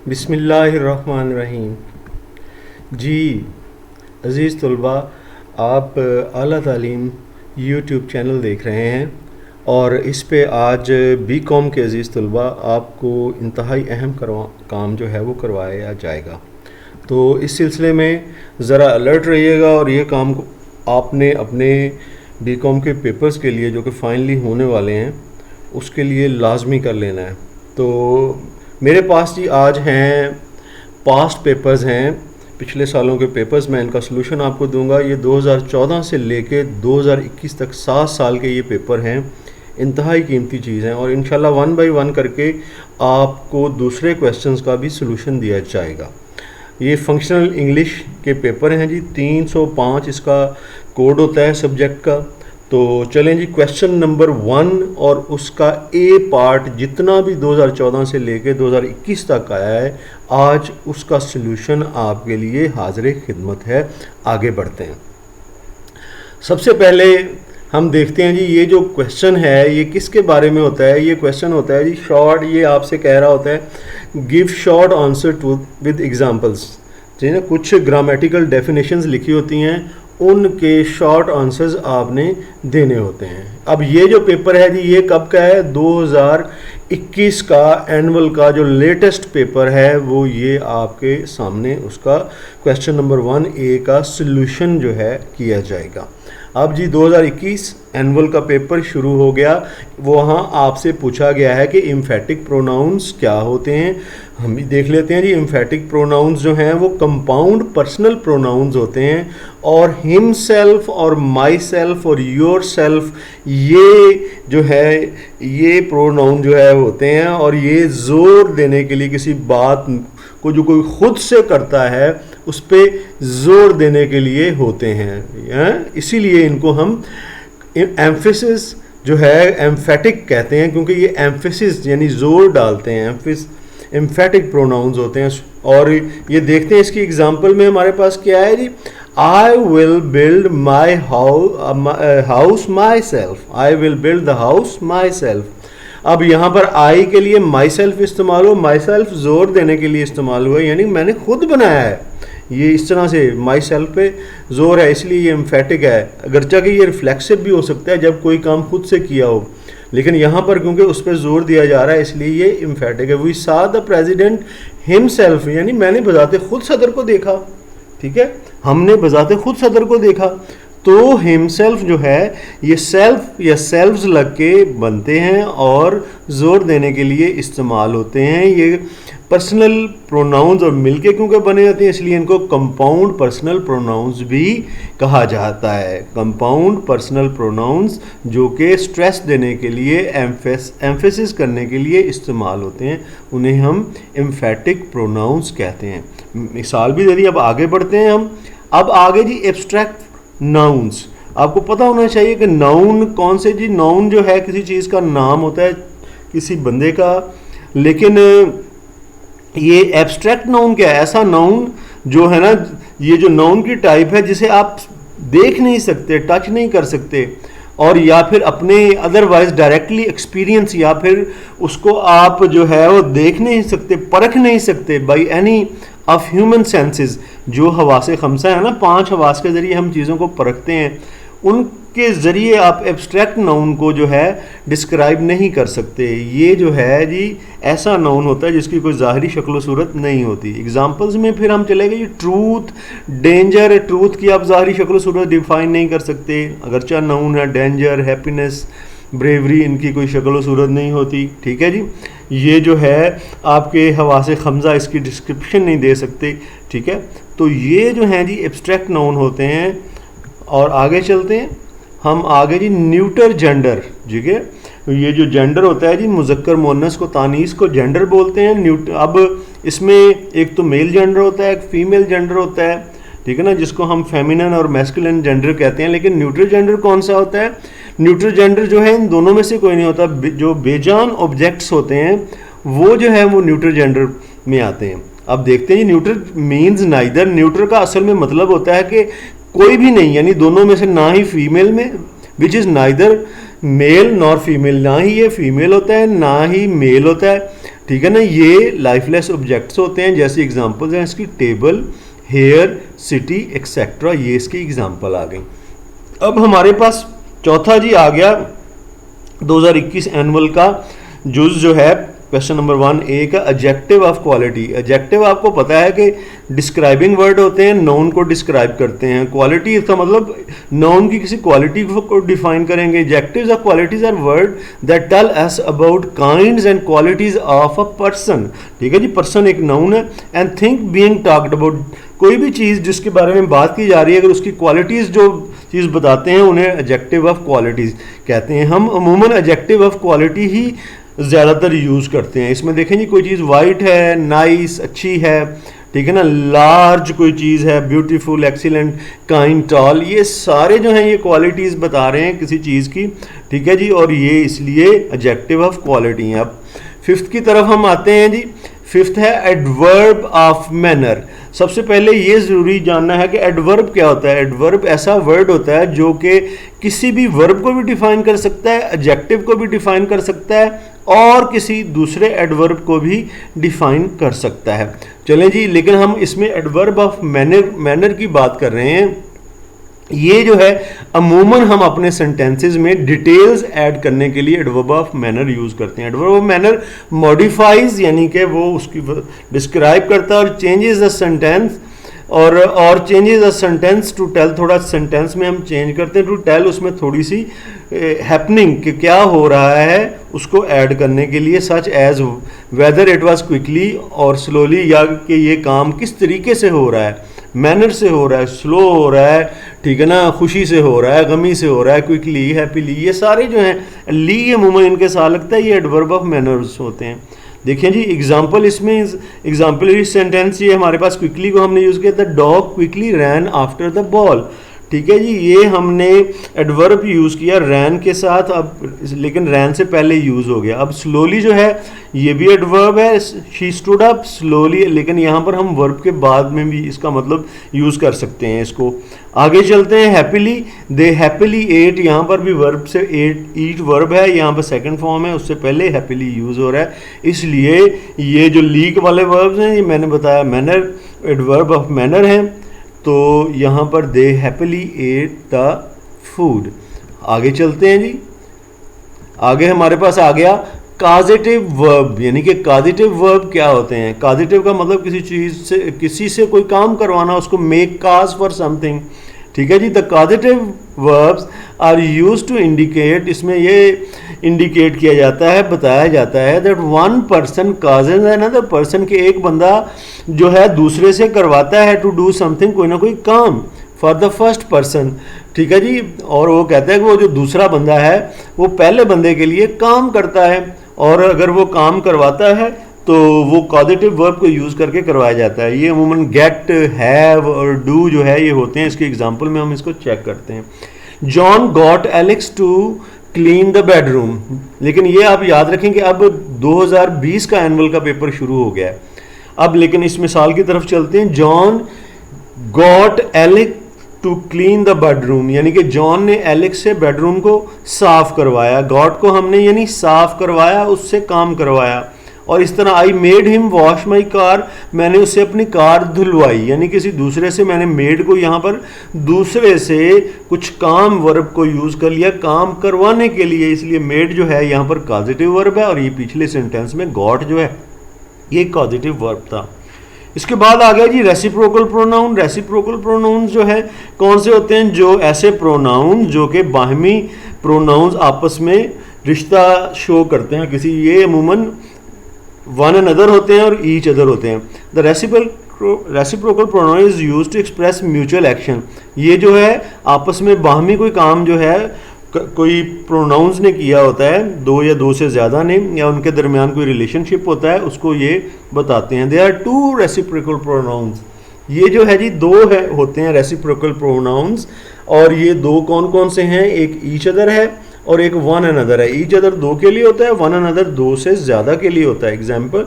बिस्मिल्लाहिर्रहमानिर्रहीम। जी अज़ीज़ तलबा, आप आला तालीम यूट्यूब चैनल देख रहे हैं और इस पे आज बीकॉम के अज़ीज़ तलबा आपको इंतहाई अहम काम जो है वो करवाया जाएगा। तो इस सिलसिले में ज़रा अलर्ट रहिएगा और ये काम को आपने अपने बीकॉम के पेपर्स के लिए जो कि फाइनली होने वाले हैं उसके लिए लाजमी कर लेना है। तो मेरे पास जी आज हैं पास्ट पेपर्स हैं, पिछले सालों के पेपर्स। मैं इनका सलूशन आपको दूंगा। ये 2014 से लेके 2021 तक 7 साल के ये पेपर हैं। इंतहाई कीमती चीज़ हैं और इंशाल्लाह वन बाय वन करके आपको दूसरे क्वेश्चंस का भी सलूशन दिया जाएगा। ये फंक्शनल इंग्लिश के पेपर हैं जी। 305 इसका कोड होता है सब्जेक्ट का। तो चलें जी, क्वेश्चन नंबर 1 और उसका ए पार्ट जितना भी 2014 से लेके 2021 तक आया है, आज उसका सलूशन आपके लिए हाज़िर खिदमत है। आगे बढ़ते हैं। सबसे पहले हम देखते हैं जी, ये जो क्वेश्चन है ये किसके बारे में होता है। ये क्वेश्चन होता है जी शॉर्ट, ये आपसे कह रहा होता है give short answer to with examples. जी ना, कुछ ग्रामेटिकल डेफिनेशंस लिखी होती हैं, उनके शॉर्ट आंसर्स आपने देने होते हैं। अब ये जो पेपर है जी ये कब का है, 2021 का एनुअल का जो लेटेस्ट पेपर है वो ये आपके सामने उसका क्वेश्चन नंबर 1A का सलूशन जो है किया जाएगा। अब जी 2021 एनुअल का पेपर शुरू हो गया। वहाँ आपसे पूछा गया है कि एम्फेटिक प्रोनाउंस क्या होते हैं। हम भी देख लेते हैं जी। एम्फेटिक प्रोनाउंस जो हैं वो कंपाउंड पर्सनल प्रोनाउंस होते हैं और हिम सेल्फ और माई सेल्फ और योर सेल्फ ये जो है ये प्रोनाउन जो है होते हैं और ये जोर देने के लिए किसी बात को जो कोई खुद से करता है उस पर जोर देने के लिए होते हैं। इसीलिए इनको हम एम्फेसिस जो है एम्फेटिक कहते हैं, क्योंकि ये एम्फेसिस यानी जोर डालते हैं। एम्फेटिक प्रोनाउंस होते हैं। और ये देखते हैं इसकी एग्जांपल में हमारे पास क्या है जी, I will build my house myself. I will build the house myself. अब यहाँ पर आई के लिए माई सेल्फ इस्तेमाल हुआ, माई सेल्फ जोर देने के लिए इस्तेमाल हुआ, यानी मैंने खुद बनाया है। ये इस तरह से माई सेल्फ पे जोर है, इसलिए ये एम्फेटिक है। अगरचा कि ये रिफ्लेक्सिव भी हो सकता है जब कोई काम खुद से किया हो, लेकिन यहाँ पर क्योंकि उस पर जोर दिया जा रहा है इसलिए ये एम्फेटिक है। We saw the president himself, यानी मैंने बजाते खुद सदर को देखा। ठीक है, हमने बजाते खुद सदर को देखा। तो हिमसेल्फ जो है ये सेल्फ या सेल्व्स लग के बनते हैं और जोर देने के लिए इस्तेमाल होते हैं। ये पर्सनल प्रोनाउंस और मिलके क्योंकि बने जाते हैं इसलिए इनको कंपाउंड पर्सनल प्रोनाउंस भी कहा जाता है। कंपाउंड पर्सनल प्रोनाउंस जो कि स्ट्रेस देने के लिए एम्फेसिस करने के लिए इस्तेमाल होते हैं, उन्हें हम एम्फेटिक प्रोनाउंस कहते हैं। मिसाल भी दे दी। अब आगे बढ़ते हैं हम। अब आगे जी एब्स्ट्रैक्ट नाउन्स। आपको पता होना चाहिए कि नाउन कौन से जी। नाउन जो है किसी चीज़ का नाम होता है, किसी बंदे का, लेकिन ये एब्स्ट्रैक्ट नाउन क्या है, ऐसा नाउन जो है ना, ये जो नाउन की टाइप है जिसे आप देख नहीं सकते, टच नहीं कर सकते, और या फिर अपने अदरवाइज डायरेक्टली एक्सपीरियंस या फिर उसको आप जो है वो देख नहीं सकते, परख नहीं सकते by any of human senses. जो हवासे खमसा है ना, 5 हवास के ज़रिए हम चीज़ों को परखते हैं, उनके ज़रिए आप एब्स्ट्रैक्ट नाउन को जो है डिस्क्राइब नहीं कर सकते। ये जो है जी ऐसा नाउन होता है जिसकी कोई ज़ाहरी शक्ल सूरत नहीं होती। एग्जांपल्स में फिर हम चले गए, ट्रूथ, डेंजर। ट्रूथ की आप ज़ाहरी शक्ल सूरत डिफाइन नहीं कर सकते, अगरचा नाउन है। डेंजर, हैप्पीनेस, ब्रेवरी, इनकी कोई शक्ल सूरत नहीं होती। ठीक है जी। ये जो है आपके हवासे खमजा इसकी डिस्क्रिप्शन नहीं दे सकते। ठीक है, तो ये जो हैं जी एब्स्ट्रैक्ट नाउन होते हैं। और आगे चलते हैं हम। आगे जी न्यूटर जेंडर। ठीक है, ये जो जेंडर होता है जी, मुज़क्कर मुअन्नस को तानीस को जेंडर बोलते हैं। अब इसमें एक तो मेल जेंडर होता है, एक फीमेल जेंडर होता है। ठीक है ना, जिसको हम फेमिनिन और मैस्कुलिन जेंडर कहते हैं। लेकिन न्यूट्रल जेंडर कौन सा होता है? न्यूट्रल जेंडर जो है इन दोनों में से कोई नहीं होता। जो बेजान ऑब्जेक्ट्स होते हैं वो जो है वो न्यूट्रल जेंडर में आते हैं। अब देखते हैं न्यूट्रल मीन्स नाइदर। न्यूट्रल का असल में मतलब होता है कि कोई भी नहीं, यानी दोनों में से, ना ही फीमेल में, which is neither male nor female, ना ही ये फीमेल होता है ना ही मेल होता है, ठीक है ना। ये लाइफलेस ऑब्जेक्ट्स होते हैं, जैसे एग्जांपल्स हैं इसकी टेबल, हेयर, सिटी एक्सेट्रा, ये इसकी एग्जांपल आ गई। अब हमारे पास चौथा जी आ गया 2021 एनुअल का जुज जो है, क्वेश्चन नंबर 1A का एडजेक्टिव ऑफ क्वालिटी। एडजेक्टिव आपको पता है कि डिस्क्राइबिंग वर्ड होते हैं, नाउन को डिस्क्राइब करते हैं। क्वालिटी इसका मतलब नाउन की किसी क्वालिटी को डिफाइन करेंगे। Adjectives of qualities are word that tell us about kinds and qualities of a person. ठीक है जी, पर्सन एक नाउन है। And thing being talked about, कोई भी चीज़ जिसके बारे में बात की जा रही है, अगर उसकी क्वालिटीज़ जो चीज़ बताते हैं उन्हें एडजेक्टिव ऑफ क्वालिटीज़ कहते हैं। हम अमूमन एडजेक्टिव ऑफ क्वालिटी ही ज़्यादातर यूज़ करते हैं। इसमें देखें जी, कोई चीज़ वाइट है, नाइस, अच्छी है, ठीक है ना, लार्ज कोई चीज़ है, ब्यूटीफुल, एक्सीलेंट, काइंड, टॉल, ये सारे जो हैं ये क्वालिटीज़ बता रहे हैं किसी चीज़ की। ठीक है जी, और ये इसलिए एडजेक्टिव ऑफ क्वालिटी हैं। अब फिफ्थ की तरफ हम आते हैं जी। फिफ्थ है एडवर्ब ऑफ मैनर। सबसे पहले ये ज़रूरी जानना है कि एडवर्ब क्या होता है। एडवर्ब ऐसा वर्ड होता है जो कि किसी भी वर्ब को भी डिफाइन कर सकता है, एडजेक्टिव को भी डिफाइन कर सकता है और किसी दूसरे एडवर्ब को भी डिफाइन कर सकता है। चलें जी, लेकिन हम इसमें एडवर्ब ऑफ मैनर की बात कर रहे हैं। ये जो है अमूमन हम अपने सेंटेंसेस में डिटेल्स ऐड करने के लिए एडवर्ब ऑफ मैनर यूज़ करते हैं। एडवर्ब ऑफ मैनर मॉडिफाइज, यानी कि वो उसकी डिस्क्राइब करता है और चेंजेस द सेंटेंस, और changes the sentence to tell, थोड़ा सेंटेंस में हम चेंज करते हैं टू टेल, उसमें थोड़ी सी हैपनिंग कि क्या हो रहा है उसको ऐड करने के लिए, such as whether it was quickly और स्लोली, या कि ये काम किस तरीके से हो रहा है, मैनर से हो रहा है, स्लो हो रहा है, ठीक है ना, खुशी से हो रहा है, गमी से हो रहा है, क्विकली, हैप्पीली, ये सारे जो हैं ली अमूमन इनके साथ लगता है, ये एडवर्ब ऑफ मैनर्स होते हैं। देखिए जी, एग्जाम्पल इसमें एग्जाम्पलरी सेंटेंस ये हमारे पास क्विकली को हमने यूज़ किया, the dog quickly rain after the ball. ठीक है जी, ये हमने एडवर्ब यूज़ किया रैन के साथ, अब लेकिन रैन से पहले यूज़ हो गया। अब स्लोली जो है ये भी एडवर्ब है, शी स्टूड अप स्लोली, लेकिन यहाँ पर हम वर्ब के बाद में भी इसका मतलब यूज़ कर सकते हैं इसको। आगे चलते हैं, हैप्पीली, दे हैप्पीली एट, यहाँ पर भी वर्ब से ईट वर्ब है, यहाँ पर सेकंड फॉर्म है, उससे पहले हैप्पीली यूज़ हो रहा है, इसलिए ये जो लीक वाले वर्ब्स हैं ये मैंने बताया मैनर, एडवर्ब ऑफ मैनर हैं, तो यहाँ पर दे हैप्पीली एट द फूड। आगे चलते हैं जी, आगे हमारे पास आ गया काजेटिव वर्ब, यानी कि काजेटिव वर्ब क्या होते हैं। काजेटिव का मतलब किसी चीज़ से, किसी से कोई काम करवाना, उसको मेक काज फॉर समथिंग। ठीक है जी, the causative verbs are used to indicate, इसमें ये इंडिकेट किया जाता है, बताया जाता है that one person causes another person, के एक बंदा जो है दूसरे से करवाता है टू डू समथिंग, कोई ना कोई काम, फॉर द फर्स्ट पर्सन। ठीक है जी, और वो कहता है कि वो जो दूसरा बंदा है वो पहले बंदे के लिए काम करता है, और अगर वो काम करवाता है तो वो कॉजेटिव वर्ब को यूज़ करके करवाया जाता है। ये अमूमन गेट, हैव और डू जो है ये होते हैं। इसके एग्जांपल में हम इसको चेक करते हैं। John got Alex to clean the bedroom, लेकिन ये आप याद रखें कि अब 2020 का एनुअल का पेपर शुरू हो गया है अब, लेकिन इस मिसाल की तरफ चलते हैं। John got Alex to clean the bedroom, यानी कि जॉन ने एलेक्स से बेडरूम को साफ करवाया। गॉट को हमने यानी साफ करवाया, उससे काम करवाया। और इस तरह I made him wash my car, मैंने उससे अपनी कार धुलवाई, यानी किसी दूसरे से मैंने मेड को यहाँ पर दूसरे से कुछ काम वर्ब को यूज़ कर लिया काम करवाने के लिए, इसलिए मेड जो है यहाँ पर कॉजेटिव वर्ब है, और ये पिछले सेंटेंस में गॉट जो है ये कॉजेटिव वर्ब था। इसके बाद आ गया जी रेसिप्रोकल प्रोनाउन। रेसिप्रोकल प्रोनाउन जो है कौन से होते हैं, जो ऐसे प्रोनाउन जो कि बाहमी प्रोनाउंस आपस में रिश्ता शो करते हैं किसी, ये अमूमन वन अनदर होते हैं और ईच अदर होते हैं। The reciprocal pronoun is used to express mutual action, ये जो है आपस में बाहमी कोई काम जो है कोई प्रोनाउंस ने किया होता है, दो या दो से ज़्यादा ने, या उनके दरमियान कोई रिलेशनशिप होता है, उसको ये बताते हैं। They are two reciprocal pronouns, ये जो है जी दो है होते हैं रेसिप्रोकल प्रोनाउंस, और ये दो कौन कौन से हैं, एक ईच अदर है और एक वन अनदर है। ईच अदर दो के लिए होता है, वन अनदर दो से ज़्यादा के लिए होता है। Example,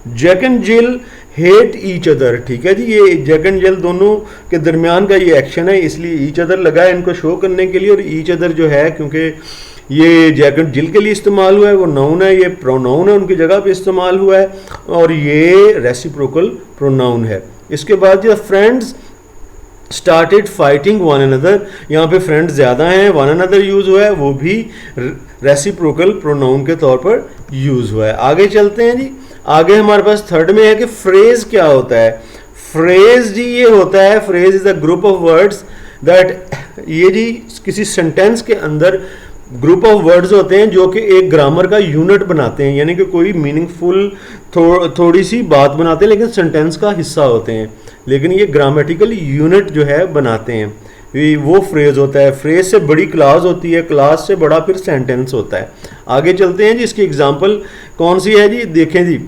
Jack and Jill hate each other. ठीक है जी, ये जैक एंड जिल दोनों के दरमियान का ये एक्शन है, इसलिए ईच अदर लगा है इनको शो करने के लिए, और ईच अदर जो है क्योंकि ये जैकेट जिल के लिए इस्तेमाल हुआ है, वो नाउन है, ये प्रोनाउन है, उनकी जगह पे इस्तेमाल हुआ है, और ये रेसिप्रोकल प्रोनाउन है। इसके बाद जो friends started fighting one another, यहाँ पे फ्रेंड्स ज़्यादा हैं, वन अनदर यूज़ हुआ है, वो भी रेसिप्रोकल प्रोनाउन के तौर पर यूज़ हुआ है। आगे चलते हैं जी। आगे हमारे पास थर्ड में है कि फ्रेज क्या होता है। फ्रेज जी ये होता है, phrase is a group of words that, ये जी किसी सेंटेंस के अंदर ग्रुप ऑफ वर्ड्स होते हैं जो कि एक ग्रामर का यूनिट बनाते हैं, यानी कि कोई मीनिंगफुल थोड़ी सी बात बनाते हैं लेकिन सेंटेंस का हिस्सा होते हैं, लेकिन ये ग्रामेटिकल यूनिट जो है बनाते हैं, वो फ्रेज होता है। फ्रेज से बड़ी क्लास होती है, क्लास से बड़ा फिर सेंटेंस होता है। आगे चलते हैं जी। इसकी एग्जांपल कौन सी है जी, देखें जी।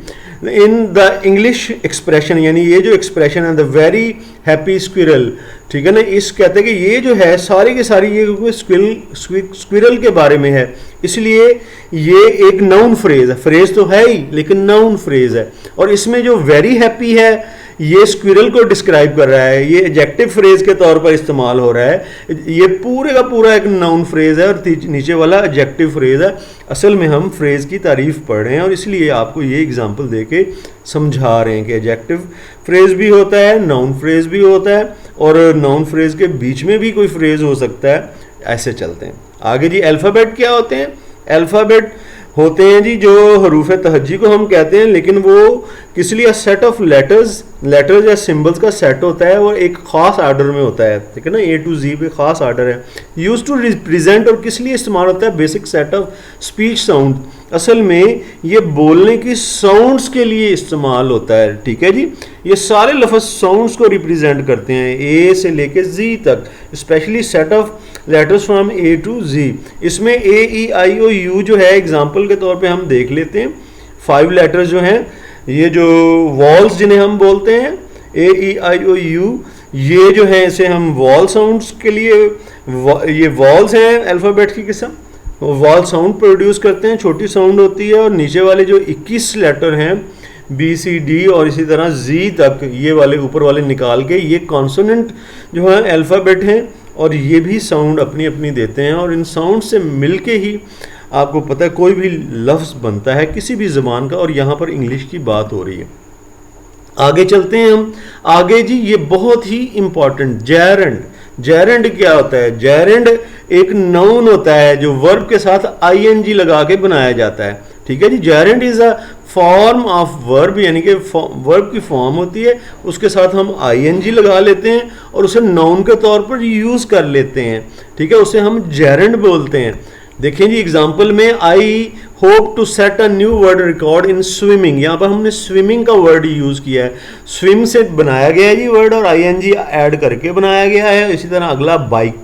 इन द इंग्लिश एक्सप्रेशन, यानी ये जो एक्सप्रेशन है द वेरी हैप्पी स्क्विरल, ठीक है ना, इस कहते हैं कि ये जो है सारी की सारी ये स्क्विरल के बारे में है, इसलिए ये एक नाउन फ्रेज है। फ्रेज तो है ही लेकिन नाउन फ्रेज है, और इसमें जो वेरी हैप्पी है ये स्क्विरल को डिस्क्राइब कर रहा है, ये एडजेक्टिव फ्रेज के तौर पर इस्तेमाल हो रहा है। ये पूरे का पूरा एक नाउन फ्रेज है और नीचे वाला एडजेक्टिव फ्रेज है। असल में हम फ्रेज की तारीफ पढ़ रहे हैं और इसलिए आपको ये एग्जांपल देके समझा रहे हैं कि एडजेक्टिव फ्रेज भी होता है, नाउन फ्रेज भी होता है, और नाउन फ्रेज के बीच में भी कोई फ्रेज हो सकता है। ऐसे चलते हैं आगे जी। अल्फ़ाबेट क्या होते हैं? अल्फ़ाबेट होते हैं जी जो हरूफ तहज्जी को हम कहते हैं, लेकिन वो किस लिए सेट ऑफ लेटर्स या सिंबल्स का सेट होता है और एक खास आर्डर में होता है, ठीक है ना, A to Z पे खास आर्डर है। यूज टू रिप्रेजेंट, और किस लिए इस्तेमाल होता है? Basic set of speech sound, असल में ये बोलने की साउंड्स के लिए इस्तेमाल होता है, ठीक है जी। ये सारे लफ्ज़ साउंड्स को रिप्रेजेंट करते हैं, A से लेके Z तक, specially set of letters from A to Z। इसमें A E I O U जो है एग्जाम्पल के तौर पे हम देख लेते हैं। 5 लेटर्स जो हैं, ये जो वॉल्स जिन्हें हम बोलते हैं A E I O U, ये जो है इसे हम वॉल साउंड्स के लिए, ये वॉल्स हैं अल्फ़ाबेट की किस्म, वॉल साउंड प्रोड्यूस करते हैं, छोटी साउंड होती है, और नीचे वाले जो 21 लेटर हैं B C D और इसी तरह Z तक, ये वाले ऊपर वाले निकाल के ये कॉन्सोनेंट जो है अल्फ़ाबेट हैं, और ये भी साउंड अपनी अपनी देते हैं, और इन साउंड से मिलके ही आपको पता है कोई भी लफ्ज़ बनता है किसी भी ज़बान का, और यहाँ पर इंग्लिश की बात हो रही है। आगे चलते हैं हम। आगे जी ये बहुत ही इंपॉर्टेंट जेरेंड। जेरेंड क्या होता है? जेरेंड एक नाउन होता है जो वर्ब के साथ ING लगा के बनाया जाता है, ठीक है जी। Gerund is a form of verb, यानी कि वर्ब की फॉर्म होती है, उसके साथ हम ING लगा लेते हैं और उसे नाउन के तौर पर यूज़ कर लेते हैं, ठीक है, उसे हम जेरेंड बोलते हैं। देखें जी एग्जाम्पल में, I hope to set a new world record in swimming, यहाँ पर हमने स्विमिंग का वर्ड यूज़ किया है, स्विम से बनाया गया है जी वर्ड और ING ऐड करके बनाया गया है। इसी तरह अगला बाइक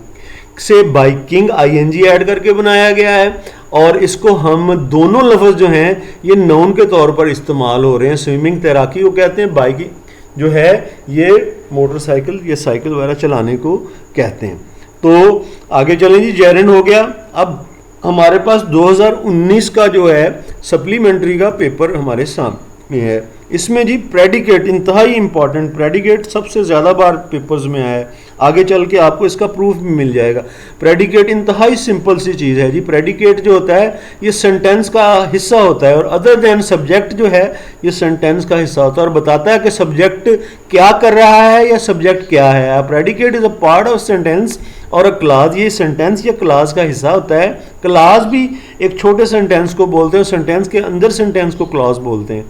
से बाइकिंग ING ऐड करके बनाया गया है, और इसको हम दोनों लफ्ज़ जो हैं ये नाउन के तौर पर इस्तेमाल हो रहे हैं। स्विमिंग तैराकी को कहते हैं, बाइकिंग जो है ये मोटरसाइकिल या साइकिल वगैरह चलाने को कहते हैं। तो आगे चलें जी, जेरेंड हो गया। अब हमारे पास 2019 का जो है सप्लीमेंट्री का पेपर हमारे सामने है। इसमें जी प्रेडिकेट इंतहाई इंपॉर्टेंट, प्रेडिकेट सबसे ज़्यादा बार पेपर्स में आया है, आगे चल के आपको इसका प्रूफ भी मिल जाएगा। प्रेडिकेट इंतहाई सिंपल सी चीज़ है जी। प्रेडिकेट जो होता है ये सेंटेंस का हिस्सा होता है, और अदर देन सब्जेक्ट जो है ये सेंटेंस का हिस्सा होता है और बताता है कि सब्जेक्ट क्या कर रहा है या सब्जेक्ट क्या है। Predicate is a part of sentence और अ क्लास, ये सेंटेंस या क्लास का हिस्सा होता है। क्लास भी एक छोटे सेंटेंस को बोलते हैं, सेंटेंस के अंदर सेंटेंस को क्लास बोलते हैं।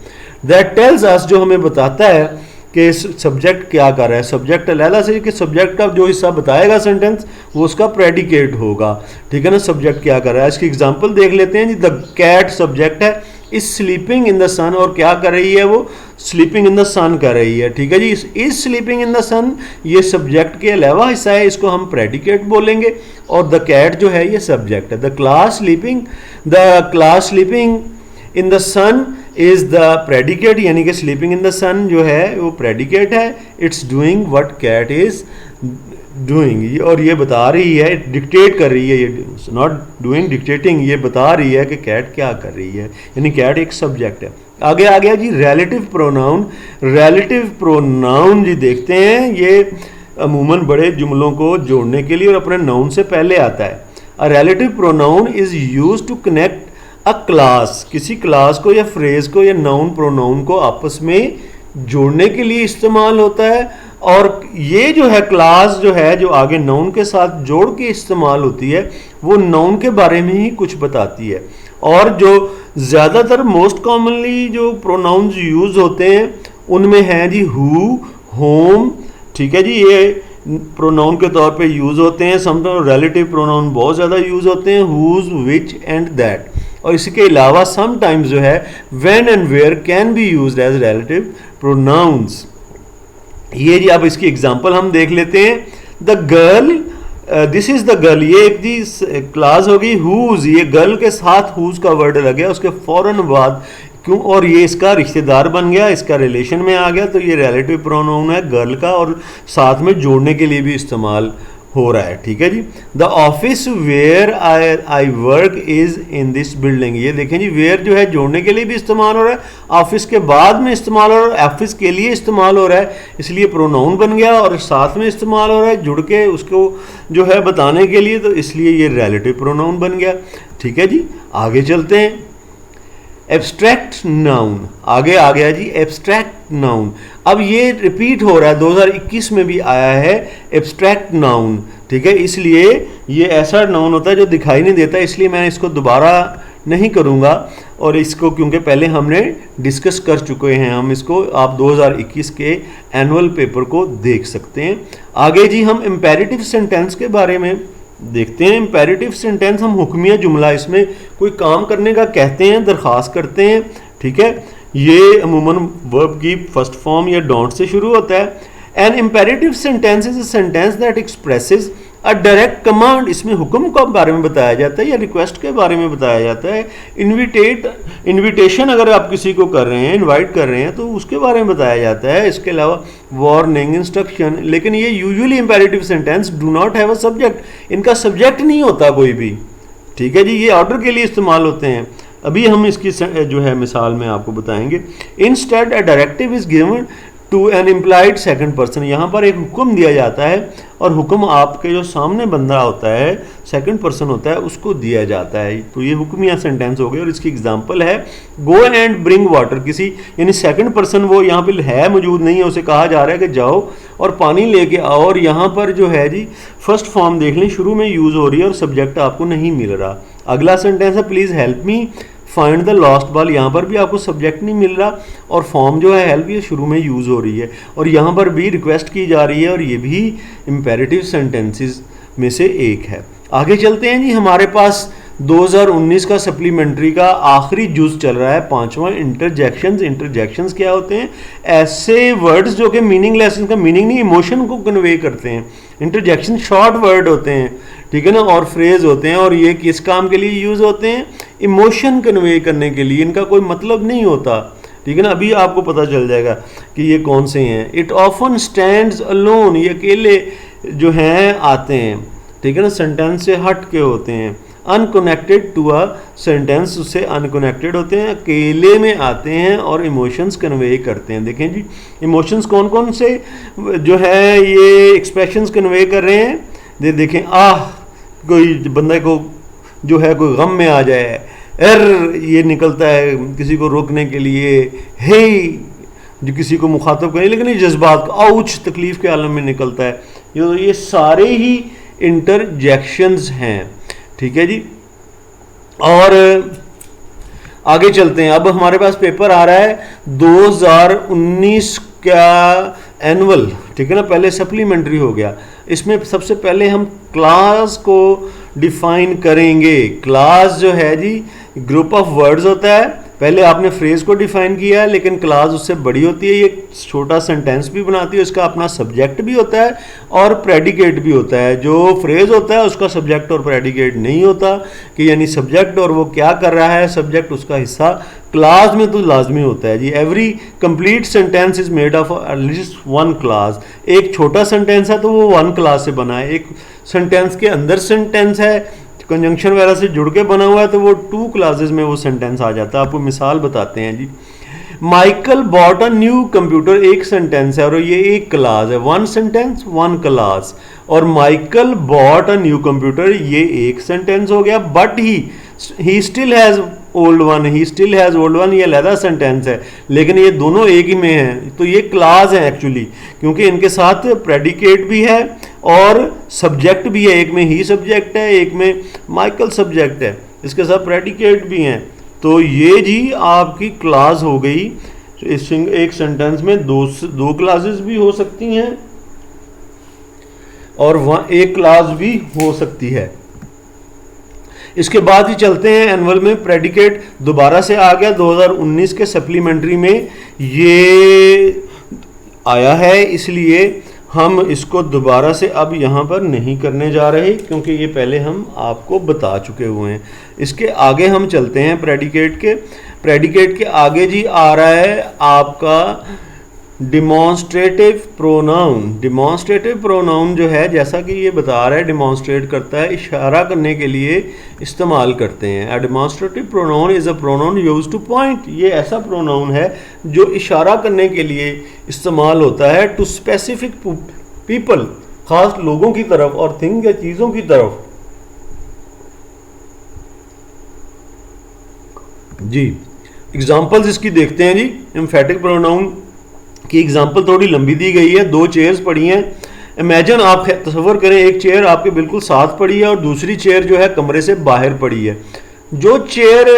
दैट टेल्स अस, जो हमें बताता है कि सब्जेक्ट क्या कर रहा है। सब्जेक्ट अलहदा से कि सब्जेक्ट का जो हिस्सा बताएगा सेंटेंस वो उसका प्रेडिकेट होगा, ठीक है ना, सब्जेक्ट क्या कर रहा है। इसकी एग्जांपल देख लेते हैं जी। द कैट सब्जेक्ट है, इज स्लीपिंग इन द सन, और क्या कर रही है वो? स्लीपिंग इन द सन कर रही है, ठीक है जी। इज स्लीपिंग इन द सन ये सब्जेक्ट के अलावा हिस्सा है, इसको हम प्रेडिकेट बोलेंगे, और द कैट जो है ये सब्जेक्ट है। The clause sleeping in the sun is the predicate, यानी कि स्लीपिंग इन द सन जो है वो प्रेडिकेट है। It's doing what cat is doing, और ये बता रही है, डिक्टेट कर रही है, ये नॉट डूइंग डिक्टेटिंग, ये बता रही है कि कैट क्या कर रही है, यानी कैट एक सब्जेक्ट है। आगे आ गया जी रिलेटिव प्रोनाउन। रिलेटिव प्रोनाउन जी देखते हैं, ये अमूमन बड़े जुमलों को जोड़ने के लिए और अपने नाउन से पहले आता है। A relative pronoun is use to connect a clause, किसी क्लास को या फ्रेज को या नाउन प्रोनाउन को आपस में जोड़ने के लिए इस्तेमाल होता है। और ये जो है क्लास जो है जो आगे नाउन के साथ जोड़ के इस्तेमाल होती है वो नाउन के बारे में ही कुछ बताती है। और जो ज़्यादातर मोस्ट कॉमनली जो प्रोनाउंस यूज़ होते हैं उनमें हैं जी हु, होम, ठीक है जी, ये प्रोनाउन के तौर पे यूज़ होते हैं। समटाइम रिलेटिव प्रोनाउन बहुत ज़्यादा यूज़ होते हैं, हुज, विच एंड दैट। और इसके अलावा समटाइम्स जो है when and where can be used as relative pronouns. ये जी अब इसकी एग्जांपल हम देख लेते हैं। The girl, this is the girl, ये एक जी क्लास होगी हुज, ये गर्ल के साथ हुज का वर्ड लग गया उसके फौरन बाद, क्यों, और ये इसका रिश्तेदार बन गया, इसका रिलेशन में आ गया, तो ये रिलेटिव प्रोनाउन है गर्ल का और साथ में जोड़ने के लिए भी इस्तेमाल हो रहा है। ठीक है जी। The office where I work is in this building, ये देखें जी वेयर जो है जोड़ने के लिए भी इस्तेमाल हो रहा है, ऑफिस के बाद में इस्तेमाल हो रहा है, ऑफिस के लिए इस्तेमाल हो रहा है, इसलिए प्रोनाउन बन गया और साथ में इस्तेमाल हो रहा है जुड़ के उसको जो है बताने के लिए, तो इसलिए ये रिलेटिव प्रोनाउन बन गया। ठीक है जी, आगे चलते हैं। एब्स्ट्रैक्ट नाउन, आगे आ गया जी एब्स्ट्रैक्ट नाउन। अब ये रिपीट हो रहा है, 2021 में भी आया है एब्स्ट्रैक्ट नाउन। ठीक है, इसलिए ये ऐसा नाउन होता है जो दिखाई नहीं देता, इसलिए मैं इसको दोबारा नहीं करूँगा और इसको क्योंकि पहले हमने डिस्कस कर चुके हैं, हम इसको आप 2021 के एनुअल पेपर को देख सकते हैं। आगे जी हम इम्पेरेटिव सेंटेंस के बारे में देखते हैं। इम्पेरेटिव सेंटेंस हम हुक्मिया जुमला, इसमें कोई काम करने का कहते हैं, दरख्वास्त करते हैं। ठीक है, ये अमूमन वर्ब की फर्स्ट फॉर्म या डोंट से शुरू होता है। An imperative sentence is a sentence that expresses a direct command, इसमें हुक्म के बारे में बताया जाता है या रिक्वेस्ट के बारे में बताया जाता है। इन्विटेशन अगर आप किसी को कर रहे हैं, इनवाइट कर रहे हैं, तो उसके बारे में बताया जाता है। इसके अलावा वार्निंग, इंस्ट्रक्शन, लेकिन ये usually imperative sentence do not have a subject, इनका सब्जेक्ट नहीं होता कोई भी। ठीक है जी, ये ऑर्डर के लिए इस्तेमाल होते हैं। अभी हम इसकी जो है मिसाल में आपको बताएंगे। Instead a directive is given to an implied second person, यहाँ पर एक हुक्म दिया जाता है और हुक्म आपके जो सामने बंदा होता है, सेकंड पर्सन होता है, उसको दिया जाता है। तो ये हुक्म या सेंटेंस हो गए। और इसकी एग्जांपल है गो एंड ब्रिंग वाटर, किसी यानी सेकंड पर्सन वो यहाँ पे है मौजूद नहीं है, उसे कहा जा रहा है कि जाओ और पानी लेके आओ। और यहाँ पर जो है जी फर्स्ट फॉर्म देख लें, शुरू में यूज़ हो रही है और सब्जेक्ट आपको नहीं मिल रहा। अगला सेंटेंस है please help me find the lost ball, यहाँ पर भी आपको सब्जेक्ट नहीं मिल रहा और फॉर्म जो है हेल्प ये शुरू में यूज़ हो रही है और यहाँ पर भी रिक्वेस्ट की जा रही है और ये भी इम्पेरेटिव सेंटेंसेस में से एक है। आगे चलते हैं जी, हमारे पास 2019 का सप्लीमेंट्री का आखिरी जुज चल रहा है, 5वां इंटरजेक्शंस। इंटरजेक्शंस क्या होते हैं? ऐसे वर्ड्स जो कि मीनिंगलेस, इनका मीनिंग नहीं, इमोशन को कन्वे करते हैं। इंटरजेक्शन शॉर्ट वर्ड होते हैं, ठीक है ना, और फ्रेज होते हैं और ये किस काम के लिए यूज़ होते हैं? इमोशन कन्वे करने के लिए, इनका कोई मतलब नहीं होता। ठीक है ना, अभी आपको पता चल जाएगा कि ये कौन से हैं। इट ऑफन स्टैंड्स अलोन, ये अकेले जो हैं आते हैं, ठीक है ना, सेंटेंस से हट के होते हैं। अनकनेक्टेड टू अ सेंटेंस, उससे अनकनेक्टेड होते हैं, अकेले में आते हैं और इमोशंस कन्वे करते हैं। देखें जी, इमोशंस कौन कौन से जो है ये एक्सप्रेशंस कन्वे कर रहे हैं। देखें, कोई बंदे को जो है कोई गम में आ जाए, ये निकलता है किसी को रोकने के लिए, हे जो किसी को मुखातब करें, लेकिन ये जज्बात आउच तकलीफ के आलम में निकलता है। ये सारे ही इंटरजेक्शंस हैं। ठीक है जी, और आगे चलते हैं। अब हमारे पास पेपर आ रहा है 2019 का एनुअल, ठीक है ना, पहले सप्लीमेंट्री हो गया। इसमें सबसे पहले हम क्लास को डिफाइन करेंगे। क्लास जो है जी ग्रुप ऑफ वर्ड्स होता है। पहले आपने फ्रेज को डिफाइन किया है, लेकिन क्लास उससे बड़ी होती है, ये छोटा सेंटेंस भी बनाती है, इसका अपना सब्जेक्ट भी होता है और प्रेडिकेट भी होता है। जो फ्रेज होता है उसका सब्जेक्ट और प्रेडिकेट नहीं होता, कि यानी सब्जेक्ट और वो क्या कर रहा है, सब्जेक्ट उसका हिस्सा क्लास में तो लाजमी होता है जी। Every complete sentence is made of at least one clause. एक छोटा सेंटेंस है तो वो वन क्लास से बना है। एक सेंटेंस के अंदर सेंटेंस है, कंजंक्शन वगैरह से जुड़ के बना हुआ है, तो वो 2 क्लासेस में वो सेंटेंस आ जाता है। आपको मिसाल बताते हैं जी। Michael bought a new computer एक सेंटेंस है और ये एक क्लास है, वन सेंटेंस वन क्लास। और Michael bought a new computer ये एक सेंटेंस हो गया, but he still has old one, he still has old one ये अलहदा सेंटेंस है, लेकिन ये दोनों एक ही में हैं, तो ये क्लास है एक्चुअली, क्योंकि इनके साथ प्रेडिकेट भी है और सब्जेक्ट भी है। एक में ही सब्जेक्ट है, एक में माइकल सब्जेक्ट है, इसके साथ प्रेडिकेट भी हैं। तो ये जी आपकी क्लास हो गई। इस एक सेंटेंस में दो क्लासेस भी हो सकती हैं और वहाँ एक क्लास भी हो सकती है। इसके बाद ही चलते हैं एनुअल में। प्रेडिकेट दोबारा से आ गया 2019 के सप्लीमेंट्री में ये आया है, इसलिए हम इसको दोबारा से अब यहाँ पर नहीं करने जा रहे, क्योंकि ये पहले हम आपको बता चुके हुए हैं। इसके आगे हम चलते हैं प्रेडिकेट के आगे जी आ रहा है आपका डिमॉन्स्ट्रेटिव प्रोनाउन। डिमॉन्स्ट्रेटिव प्रोनाउन जो है, जैसा कि ये बता रहा है, डिमॉन्स्ट्रेट करता है, इशारा करने के लिए इस्तेमाल करते हैं। A demonstrative pronoun is a pronoun used to point. ये ऐसा प्रोनाउन है जो इशारा करने के लिए इस्तेमाल होता है टू स्पेसिफिक पीपल, खास लोगों की तरफ और थिंग या चीज़ों की तरफ। जी एग्जाम्पल्स इसकी देखते हैं जी। एम्फेटिक प्रोनाउन की एग्जाम्पल थोड़ी लंबी दी गई है। दो चेयर्स पड़ी हैं। इमेजिन, आप तस्वर करें, एक चेयर आपके बिल्कुल साथ पड़ी है और दूसरी चेयर जो है कमरे से बाहर पड़ी है। जो चेयर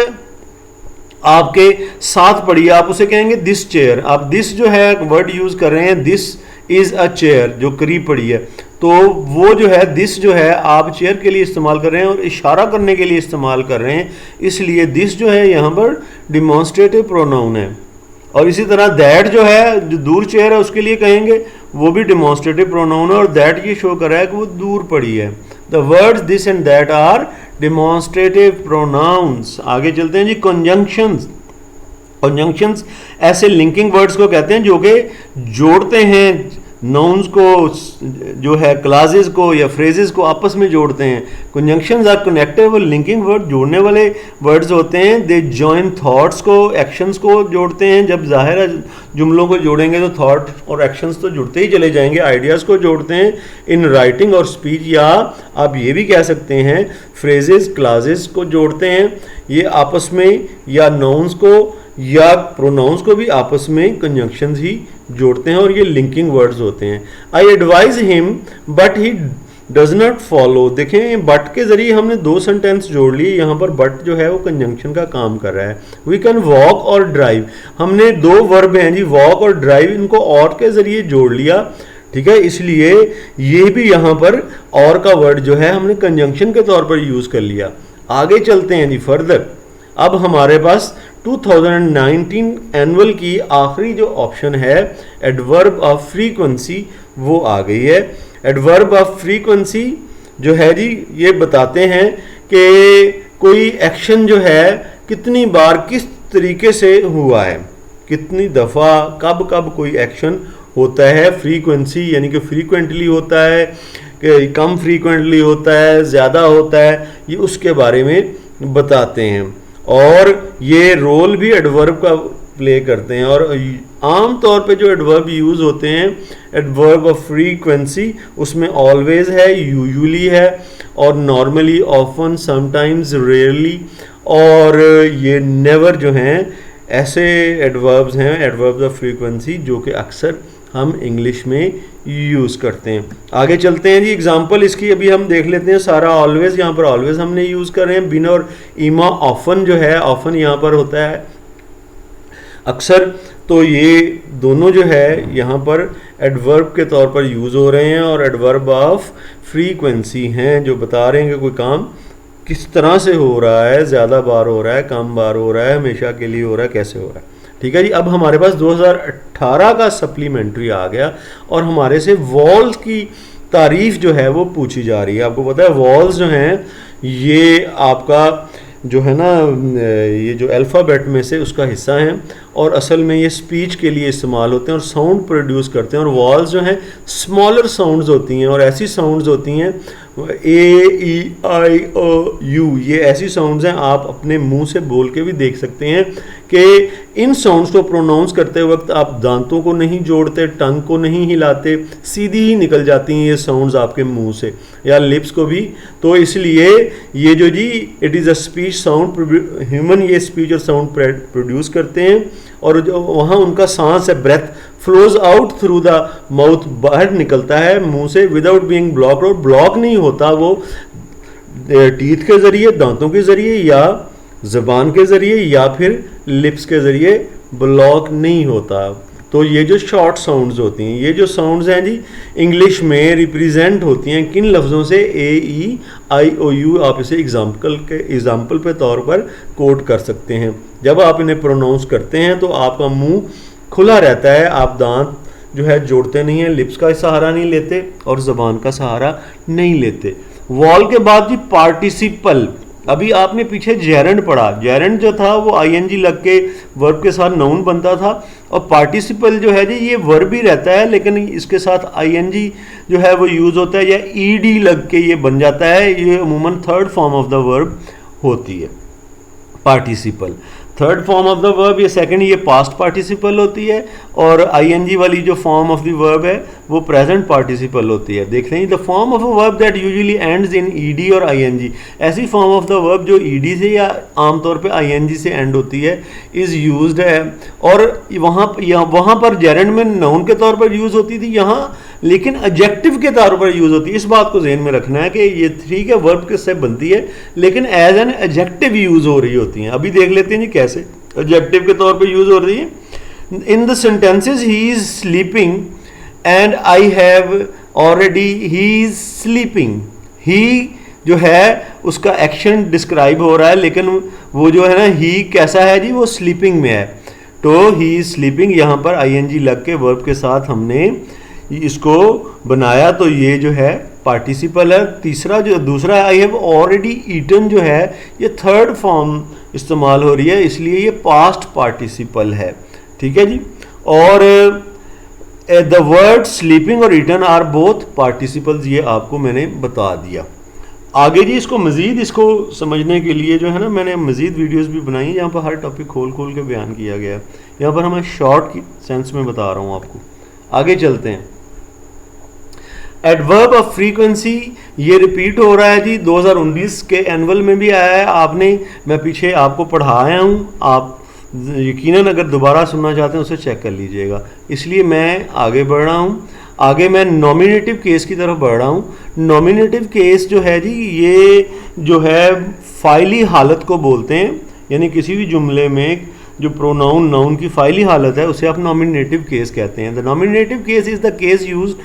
आपके साथ पड़ी है आप उसे कहेंगे दिस चेयर। आप दिस जो है वर्ड यूज कर रहे हैं, दिस इज अ चेयर, जो करीब पड़ी है, तो वो जो है दिस जो है आप चेयर के लिए इस्तेमाल कर रहे हैं और इशारा करने के लिए इस्तेमाल कर रहे हैं, इसलिए दिस जो है यहाँ पर डिमॉन्स्ट्रेटिव प्रोनाउन है। और इसी तरह दैट जो है, जो दूर चेयर है उसके लिए कहेंगे, वो भी डिमॉन्स्ट्रेटिव प्रोनाउन है और दैट ये शो कर रहा है कि वो दूर पड़ी है। The words this and that are demonstrative pronouns. आगे चलते हैं जी। कंजंक्शंस। कंजंक्शंस ऐसे लिंकिंग वर्ड्स को कहते हैं जो कि जोड़ते हैं नाउन्स को, जो है क्लासेस को या फ्रेजेस को आपस में जोड़ते हैं। Conjunctions are connective linking word, जोड़ने वाले वर्ड्स होते हैं। दे जॉइन थॉट्स को, एक्शंस को जोड़ते हैं। जब जाहिर है जुमलों को जोड़ेंगे तो थॉट और एक्शंस तो जुड़ते ही चले जाएंगे। आइडियाज़ को जोड़ते हैं इन राइटिंग और स्पीच, या आप ये भी कह सकते हैं फ्रेजेस क्लासेस को जोड़ते हैं ये आपस में, या नाउन्स को या प्रोनाउंस को भी आपस में कंजंक्शंस ही जोड़ते हैं और ये लिंकिंग वर्ड्स होते हैं। I advise him but he does not follow. देखें, बट के जरिए हमने दो सेंटेंस जोड़ लिए। यहाँ पर बट जो है वो कंजंक्शन का काम कर रहा है। वी कैन वॉक और ड्राइव, हमने दो वर्ब हैं जी, वॉक और ड्राइव, इनको और के जरिए जोड़ लिया, ठीक है, इसलिए ये भी यहाँ पर और का वर्ड जो है हमने कंजंक्शन के तौर पर यूज कर लिया। आगे चलते हैं जी फर्दर। अब हमारे पास 2019 एनुअल की आखिरी जो ऑप्शन है एडवर्ब ऑफ फ्रीक्वेंसी, वो आ गई है। एडवर्ब ऑफ फ्रीक्वेंसी जो है जी, ये बताते हैं कि कोई एक्शन जो है कितनी बार किस तरीके से हुआ है, कितनी दफ़ा कब कब कोई एक्शन होता है। फ्रीक्वेंसी यानी कि फ्रीक्वेंटली होता है कि कम फ्रीक्वेंटली होता है, ज़्यादा होता है, ये उसके बारे में बताते हैं। और ये रोल भी एडवर्ब का प्ले करते हैं। और आम तौर पे जो एडवर्ब यूज़ होते हैं एडवर्ब ऑफ फ्रीक्वेंसी, उसमें ऑलवेज है, यूजुअली है, और नॉर्मली, ऑफन, समटाइम्स, रेयरली, और ये नेवर जो हैं, ऐसे एडवर्ब्स हैं एडवर्ब्स ऑफ फ्रीक्वेंसी जो कि अक्सर हम इंग्लिश में यूज़ करते हैं। आगे चलते हैं जी। एग्जांपल इसकी अभी हम देख लेते हैं। सारा ऑलवेज, यहाँ पर ऑलवेज हमने यूज़ कर रहे हैं। बिन और ईमा ऑफन जो है, ऑफन यहाँ पर होता है अक्सर, तो ये दोनों जो है यहाँ पर एडवर्ब के तौर पर यूज़ हो रहे हैं और एडवर्ब ऑफ फ्रीक्वेंसी हैं जो बता रहे हैं कि कोई काम किस तरह से हो रहा है, ज़्यादा बार हो रहा है, कम बार हो रहा है, हमेशा के लिए हो रहा है, कैसे हो रहा है। ठीक है जी। अब हमारे पास 2018 का सप्लीमेंट्री आ गया और हमारे से वॉल्स की तारीफ जो है वो पूछी जा रही है। आपको पता है वॉल्स जो हैं ये आपका जो है ना, ये जो अल्फ़ाबेट में से उसका हिस्सा हैं और असल में ये स्पीच के लिए इस्तेमाल होते हैं और साउंड प्रोड्यूस करते हैं। और वॉल्स जो हैं स्मॉलर साउंड्स होती हैं और ऐसी साउंड्स होती हैं ए, ई, आई, ओ, यू, ये ऐसी साउंड्स हैं आप अपने मुंह से बोल के भी देख सकते हैं कि इन साउंड्स को प्रोनाउंस करते वक्त आप दांतों को नहीं जोड़ते, टंग को नहीं हिलाते, सीधी ही निकल जाती हैं ये साउंड्स आपके मुंह से या लिप्स को भी। तो इसलिए ये जो जी it is a speech sound, human ये स्पीच और साउंड प्रोड्यूस करते हैं, और जो वहाँ उनका सांस है, breath flows out through the mouth, बाहर निकलता है मुंह से विदाउट बीइंग ब्लॉक, और ब्लॉक नहीं होता वो टीथ के ज़रिए, दांतों के ज़रिए या ज़बान के ज़रिए या फिर लिप्स के ज़रिए ब्लॉक नहीं होता। तो ये जो शॉर्ट साउंड्स होती हैं, ये जो साउंड्स हैं जी इंग्लिश में रिप्रेजेंट होती हैं किन लफ्ज़ों से, AEIOU। आप इसे एग्जाम्पल पे तौर पर कोट कर सकते हैं। जब आप इन्हें प्रोनाउंस करते हैं तो आपका मुंह खुला रहता है, आप दांत जो है जोड़ते नहीं हैं, लिप्स का सहारा नहीं लेते और ज़बान का सहारा नहीं लेते। वॉल के बाद जी पार्टिसिपल, अभी आपने पीछे जेरेंड पढ़ा, जेरेंड जो था वो ING लग के वर्ब के साथ नाउन बनता था, और पार्टिसिपल जो है जी ये वर्ब ही रहता है लेकिन इसके साथ ING जो है वो यूज़ होता है, या ED लग के ये बन जाता है। ये अमूमन third form of the verb होती है participle, third form of the verb. ये सेकंड ये पास्ट पार्टिसिपल होती है, और ING वाली जो फॉर्म ऑफ द वर्ब है वो प्रेजेंट पार्टिसिपल होती है। देखते हैं the form of a verb that usually ends in ED और ING, ऐसी फॉर्म ऑफ द वर्ब जो ED से या आमतौर पे ING से एंड होती है, इज़ यूज्ड है। और वहाँ पर जेरेंड में नाउन के तौर पर यूज़ होती थी, यहाँ लेकिन एडजेक्टिव के तौर पर यूज़ होती है। इस बात को जहन में रखना है कि ये ठीक है वर्ब किससे बनती है लेकिन एज एन एडजेक्टिव यूज़ हो रही होती हैं। अभी देख लेते हैं जी कैसे एडजेक्टिव के तौर पर यूज़ हो रही है। In the sentences he is sleeping and I have already, he is sleeping, he जो है उसका एक्शन डिस्क्राइब हो रहा है, लेकिन वो जो है ना ही कैसा है जी, वो स्लीपिंग में है। तो ही इज स्लीपिंग, यहाँ पर ING लग के वर्ब के साथ हमने इसको बनाया, तो ये जो है पार्टिसिपल है। तीसरा जो दूसरा आई हैव ऑलरेडी ईटन जो है ये थर्ड फॉर्म इस्तेमाल हो रही है, इसलिए ये पास्ट पार्टिसिपल है। ठीक है जी। और द वर्ड स्लीपिंग और ईटन आर बोथ पार्टिसिपल्स, ये आपको मैंने बता दिया। आगे जी इसको मज़ीद इसको समझने के लिए जो है ना मैंने मज़ीद वीडियोस भी बनाई जहाँ पर हर टॉपिक खोल खोल के बयान किया गया है। यहाँ पर मैं शॉर्ट की सेंस में बता रहा हूँ आपको। आगे चलते हैं। एडवर्ब ऑफ फ्रीक्वेंसी ये रिपीट हो रहा है जी, 2019 के एनुअल में भी आया है। आपने मैं पीछे आपको पढ़ाया हूँ, आप यकीनन अगर दोबारा सुनना चाहते हैं उसे चेक कर लीजिएगा। इसलिए मैं आगे बढ़ रहा हूँ। आगे मैं नॉमिनेटिव केस की तरफ बढ़ रहा हूँ। नॉमिनेटिव केस जो है जी ये जो है फाइली हालत को बोलते हैं, यानी किसी भी जुमले में जो प्रोनाउन नाउन की फाइली हालत है उसे आप नॉमिनेटिव केस कहते हैं। The nominative case is the case used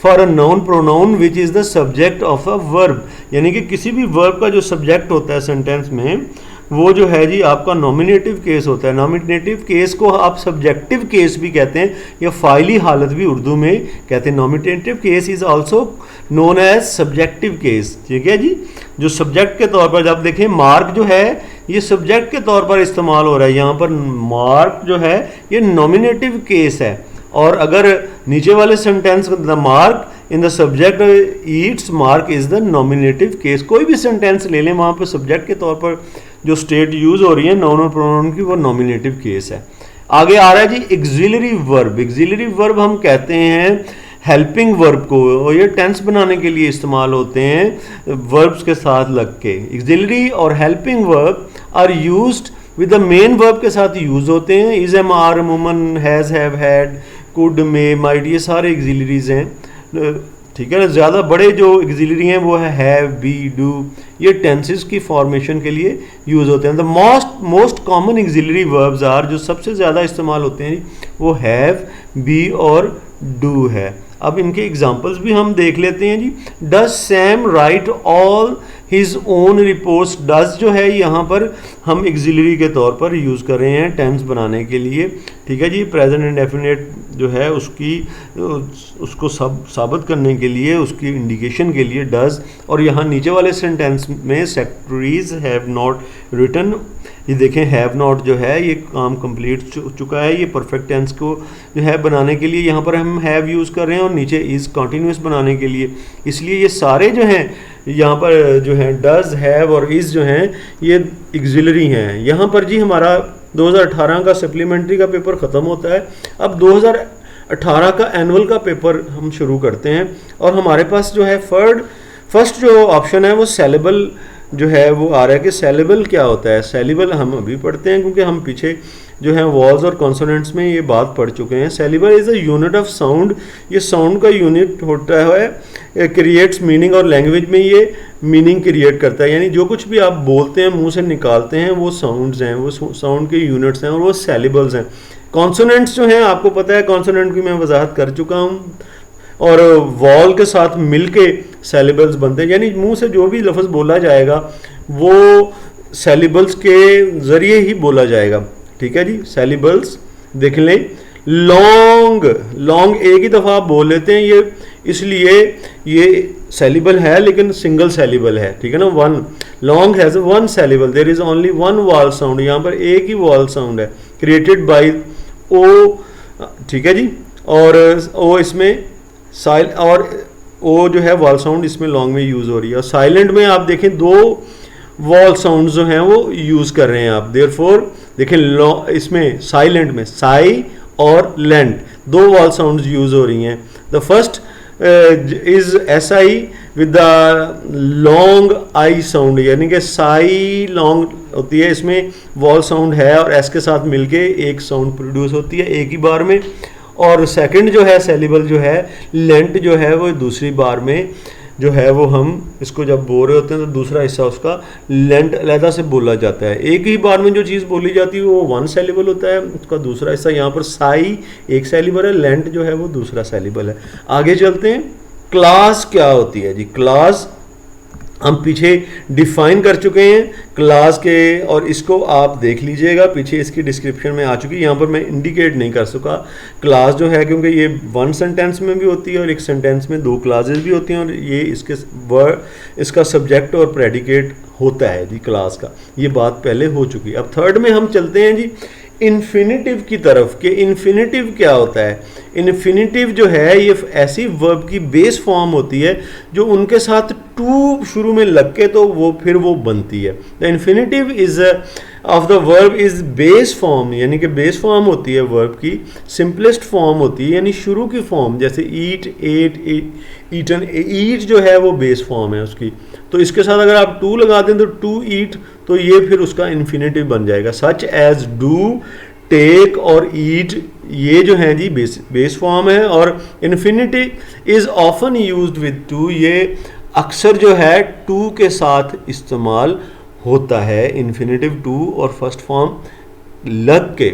for a noun pronoun which is the subject of a verb, यानी कि किसी भी वर्ब का जो सब्जेक्ट होता है सेंटेंस में वो जो है जी आपका नॉमिनेटिव केस होता है। नॉमिनेटिव केस को आप सब्जेक्टिव केस भी कहते हैं या फाइली हालत भी उर्दू में कहते हैं। Nominative case is also known as subjective case. ठीक है जी, जो सब्जेक्ट के तौर पर जब देखें मार्क जो है ये सब्जेक्ट के तौर पर इस्तेमाल हो रहा है, यहाँ पर मार्क जो है ये नॉमिनेटिव केस है। और अगर नीचे वाले sentence the mark in the subject Yeats mark is the nominative case, कोई भी सेंटेंस ले लें वहाँ पर सब्जेक्ट के तौर पर जो स्टेट यूज हो रही है नाउन और प्रोनाउन की वो नॉमिनेटिव केस है। आगे आ रहा है जी एक्सिलरी वर्ब। एक्सिलरी वर्ब हम कहते हैं हेल्पिंग वर्ब को, और ये टेंस बनाने के लिए इस्तेमाल होते हैं वर्ब्स के साथ लग के। एक्सिलरी और helping verb are used with the main verb के साथ यूज होते हैं। इज, एम, आर, अमूमन, has, have, had, could, may, might, ये सारे एक्सिलरीज हैं। ठीक है ना, ज़्यादा बड़े जो एक्सिलरी हैं वो है हैव, बी, डू, ये टेंसेस की फॉर्मेशन के लिए यूज़ होते हैं। The most common auxiliary verbs are, जो सबसे ज़्यादा इस्तेमाल होते हैं वो हैव, बी और डू है। अब इनके एग्जांपल्स भी हम देख लेते हैं जी। Does Sam write all his own reports. Does जो है यहाँ पर हम एक्सिलरी के तौर पर यूज़ कर रहे हैं टेंस बनाने के लिए। ठीक है जी, प्रेजेंट इंडेफिनिट जो है उसको साबित करने के लिए, उसकी इंडिकेशन के लिए डज। और यहाँ नीचे वाले सेंटेंस में सेक्रेटरीज हैव नॉट रिटन, ये देखें हैव नॉट जो है ये काम कंप्लीट चुका है। ये परफेक्ट टेंस को जो है बनाने के लिए यहाँ पर हम हैव यूज़ कर रहे हैं, और नीचे इज़ कॉन्टिन्यूस बनाने के लिए। इसलिए ये सारे जो हैं यहाँ पर जो हैं डज, हैव और इज़ जो हैं ये एक्सिलरी हैं। यहाँ पर जी हमारा 2018 का सप्लीमेंट्री का पेपर ख़त्म होता है। अब 2018 का एनुअल का पेपर हम शुरू करते हैं और हमारे पास जो है फर्स्ट जो ऑप्शन है वो सेलेबल जो है वो आ रहा है कि सेलेबल क्या होता है। सेलेबल हम अभी पढ़ते हैं क्योंकि हम पीछे जो है वॉल्स और कॉन्सोनेंट्स में ये बात पढ़ चुके हैं। Saleable is a unit of sound, ये साउंड का यूनिट होता है, क्रिएट्स मीनिंग, और लैंग्वेज में ये मीनिंग क्रिएट करता है। यानी जो कुछ भी आप बोलते हैं, मुंह से निकालते हैं, वो साउंड्स हैं, वो साउंड के यूनिट्स हैं और वो सेलेबल्स हैं। कॉन्सोनेंट्स जो हैं आपको पता है, कॉन्सोनेंट की मैं वजाहत कर चुका हूँ, और वॉल के साथ मिलके सेलेबल्स बनते हैं। यानी मुंह से जो भी लफ्ज़ बोला जाएगा वो सेलेबल्स के ज़रिए ही बोला जाएगा। ठीक है जी, सेलेबल्स देख लें। लॉन्ग एक ही दफ़ा आप बोल लेते हैं, ये इसलिए ये सेलेबल है लेकिन सिंगल सेलेबल है। ठीक है ना, one long has one syllable, there is only one vowel sound, यहाँ पर एक ही वॉल साउंड है, क्रिएटेड बाय ओ। ठीक है जी, और ओ इसमें और ओ जो है वॉल साउंड इसमें लॉन्ग में यूज़ हो रही है। और साइलेंट में आप देखें दो वॉल साउंड जो हैं वो यूज़ कर रहे हैं आप। देयरफॉर देखें इसमें साइलेंट में साई और लेंट दो वॉल साउंड्स यूज़ हो रही हैं। The first is S I with the long I sound, यानी कि साई लॉन्ग होती है, इसमें वॉल साउंड है और एस के साथ मिलके एक साउंड प्रोड्यूस होती है एक ही बार में। और सेकंड जो है सेलेबल जो है लेंट जो है वो दूसरी बार में जो है वो हम इसको जब बोल रहे होते हैं तो दूसरा हिस्सा उसका लेंट अलहदा से बोला जाता है। एक ही बार में जो चीज़ बोली जाती है वो वन सेलेबल होता है, उसका दूसरा हिस्सा यहाँ पर साई एक सेलेबल है, लेंट जो है वो दूसरा सेलेबल है। आगे चलते हैं, क्लास क्या होती है जी। क्लास हम पीछे डिफाइन कर चुके हैं क्लास के, और इसको आप देख लीजिएगा, पीछे इसकी डिस्क्रिप्शन में आ चुकी है। यहाँ पर मैं इंडिकेट नहीं कर सका क्लास जो है, क्योंकि ये वन सेंटेंस में भी होती है और एक सेंटेंस में दो क्लासेस भी होती हैं, और ये इसका सब्जेक्ट और प्रेडिकेट होता है जी क्लास का। ये बात पहले हो चुकी है। अब थर्ड में हम चलते हैं जी इन्फिनिटिव की तरफ, कि इन्फिनिटिव क्या होता है। इन्फिनिटिव जो है ये ऐसी वर्ब की बेस फॉर्म होती है जो उनके साथ टू शुरू में लग के तो वो फिर वो बनती है। The infinitive is of the verb is base form, यानी कि बेस फॉर्म होती है वर्ब की, सिंपलेस्ट फॉर्म होती है, यानी शुरू की फॉर्म, जैसे ईट, एट, ईटन। ईट जो है वो बेस फॉर्म है उसकी, तो इसके साथ अगर आप टू लगा दें तो टू ईट, तो ये फिर उसका इन्फिनिटिव बन जाएगा। सच एज, डू, टेक और ईट, ये जो है जी बेस फॉर्म है। और infinitive is often used with two, ये अक्सर जो है टू के साथ इस्तेमाल होता है। इन्फिनिटिव टू और फर्स्ट फॉर्म लग के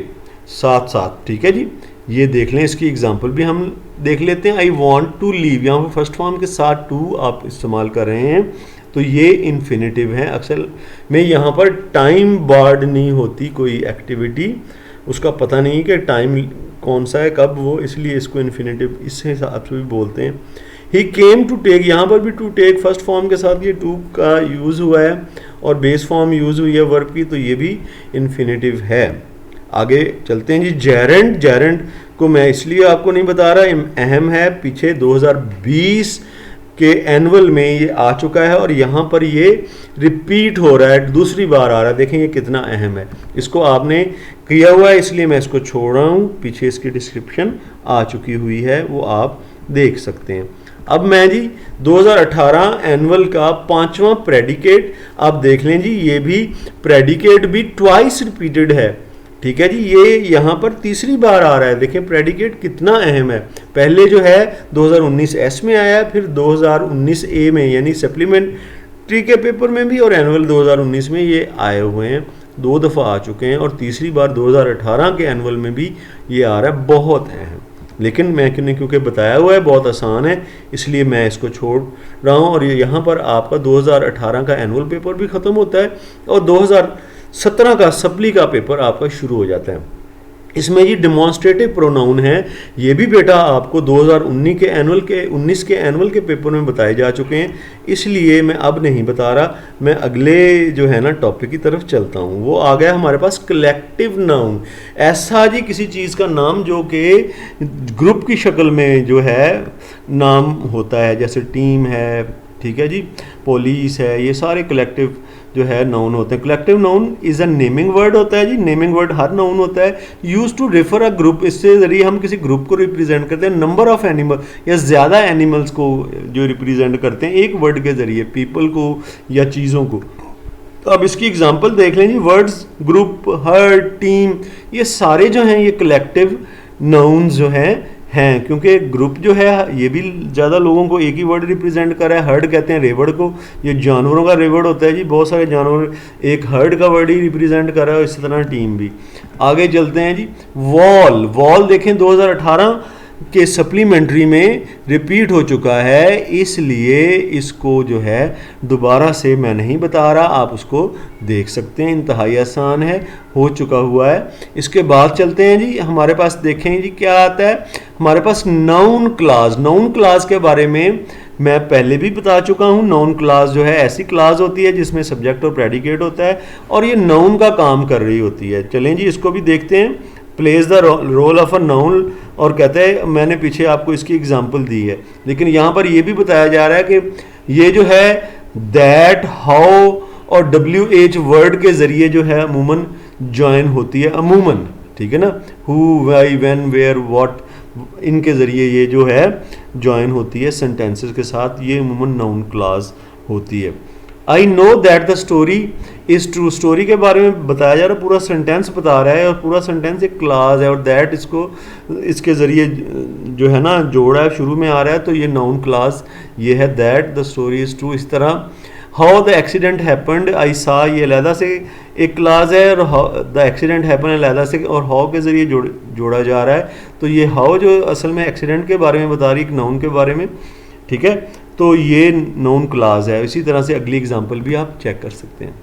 साथ साथ। ठीक है जी, ये देख लें, इसकी एग्जांपल भी हम देख लेते हैं। आई वॉन्ट टू लीव, यहाँ पर फर्स्ट फॉर्म के साथ टू आप इस्तेमाल कर रहे हैं, तो ये इन्फिनिटिव है। अक्सर में यहाँ पर टाइम बार्ड नहीं होती कोई एक्टिविटी, उसका पता नहीं कि टाइम कौन सा है कब वो, इसलिए इसको इन्फिनिटिव इस हिसाब से भी बोलते हैं। ही केम टू टेक, यहाँ पर भी टू टेक फर्स्ट फॉर्म के साथ ये टू का यूज़ हुआ है और बेस फॉर्म यूज़ हुई है वर्ब की, तो ये भी इन्फिनिटिव है। आगे चलते हैं जी, जेरेंट। जेरेंट को मैं इसलिए आपको नहीं बता रहा, अहम है, पीछे 2020 के एनुअल में ये आ चुका है और यहाँ पर ये रिपीट हो रहा है, दूसरी बार आ रहा है। देखें ये कितना अहम है, इसको आपने किया हुआ है इसलिए मैं इसको छोड़ रहा हूँ, पीछे इसकी डिस्क्रिप्शन आ चुकी हुई है, वो आप देख सकते हैं। अब मैं जी 2018 एनुअल का 5वां प्रेडिकेट आप देख लें जी, ये भी प्रेडिकेट भी ट्वाइस रिपीटेड है। ठीक है जी, ये यहाँ पर तीसरी बार आ रहा है। देखें प्रेडिकेट कितना अहम है, पहले जो है 2019 एस में आया, फिर 2019 ए में, यानी सप्लीमेंट्री के पेपर में भी और एनुअल 2019 में ये आए हुए हैं, 2 दफ़ा आ चुके हैं और तीसरी बार 2018 के एनुअल में भी ये आ रहा है। बहुत अहम, लेकिन मैं क्योंकि बताया हुआ है बहुत आसान है इसलिए मैं इसको छोड़ रहा हूँ। और यहाँ पर आपका 2018 का एनुअल पेपर भी ख़त्म होता है और 2017 का सप्ली का पेपर आपका शुरू हो जाता है। इसमें ये डिमॉन्स्ट्रेटिव प्रोनाउन है, ये भी बेटा आपको 2019 के एनुअल के पेपर में बताए जा चुके हैं, इसलिए मैं अब नहीं बता रहा। मैं अगले जो है ना टॉपिक की तरफ चलता हूँ। वो आ गया हमारे पास कलेक्टिव नाउन। ऐसा जी किसी चीज़ का नाम जो कि ग्रुप की शक्ल में जो है नाम होता है, जैसे टीम है, ठीक है जी, पुलिस है, ये सारे कलेक्टिव जो है नाउन होते हैं। Collective noun is a naming word होता है जी, नेमिंग वर्ड हर नाउन होता है। Use to refer a group, इससे ज़रिए हम किसी ग्रुप को रिप्रेजेंट करते हैं। नंबर ऑफ एनिमल या ज़्यादा एनिमल्स को जो रिप्रेजेंट करते हैं एक वर्ड के ज़रिए, पीपल को या चीज़ों को। तो अब इसकी एग्जांपल देख लें जी, वर्ड्स, ग्रुप, हर्ड, टीम, ये सारे जो हैं ये कलेक्टिव नाउन्स जो हैं क्योंकि ग्रुप जो है ये भी ज़्यादा लोगों को एक ही वर्ड रिप्रेजेंट कर रहा है। हर्ड कहते हैं रेवड़ को, ये जानवरों का रेवड़ होता है जी, बहुत सारे जानवर एक हर्ड का वर्ड ही रिप्रेजेंट कर रहा है। इसी तरह टीम भी। आगे चलते हैं जी, वॉल। वॉल देखें 2018 के सप्लीमेंट्री में रिपीट हो चुका है, इसलिए इसको जो है दोबारा से मैं नहीं बता रहा, आप उसको देख सकते हैं, इंतहाई आसान है, हो चुका हुआ है। इसके बाद चलते हैं जी, हमारे पास देखें जी क्या आता है हमारे पास नाउन क्लास। नाउन क्लास के बारे में मैं पहले भी बता चुका हूँ। नाउन क्लास जो है ऐसी क्लास होती है जिसमें सब्जेक्ट और प्रेडिकेट होता है और ये नाउन का काम कर रही होती है। चलें जी इसको भी देखते हैं। Plays the role of a noun, और कहते हैं मैंने पीछे आपको इसकी एग्जांपल दी है, लेकिन यहाँ पर ये भी बताया जा रहा है कि ये जो है दैट, हाउ और WH वर्ड के ज़रिए जो है अमूमन ज्वाइन होती है, अमूमन, ठीक है ना। Who, why, when, where, what, इनके ज़रिए ये जो है ज्वाइन होती है सेंटेंसेस के साथ, ये अमूमन नाउन क्लास होती है। I know that the story is true, story के बारे में बताया जा रहा है, पूरा सेंटेंस बता रहा है और पूरा सेंटेंस एक क्लास है और दैट इसको इसके ज़रिए जो है ना जोड़ा है, शुरू में आ रहा है, तो ये नाउन क्लास ये है that the story is true. इस तरह हाउ द एक्सीडेंट हैपेंड, आई सा, ये अलहदा से एक क्लास है और द एक्सीडेंट हैपन अलहदा से, और हाउ के ज़रिए जोड़ा जा रहा है। तो ये हाउ जो असल में एक्सीडेंट के बारे में बता रही है, एक नाउन के बारे में, ठीक है, तो ये नाउन क्लास है। इसी तरह से अगली एग्जांपल भी आप चेक कर सकते हैं।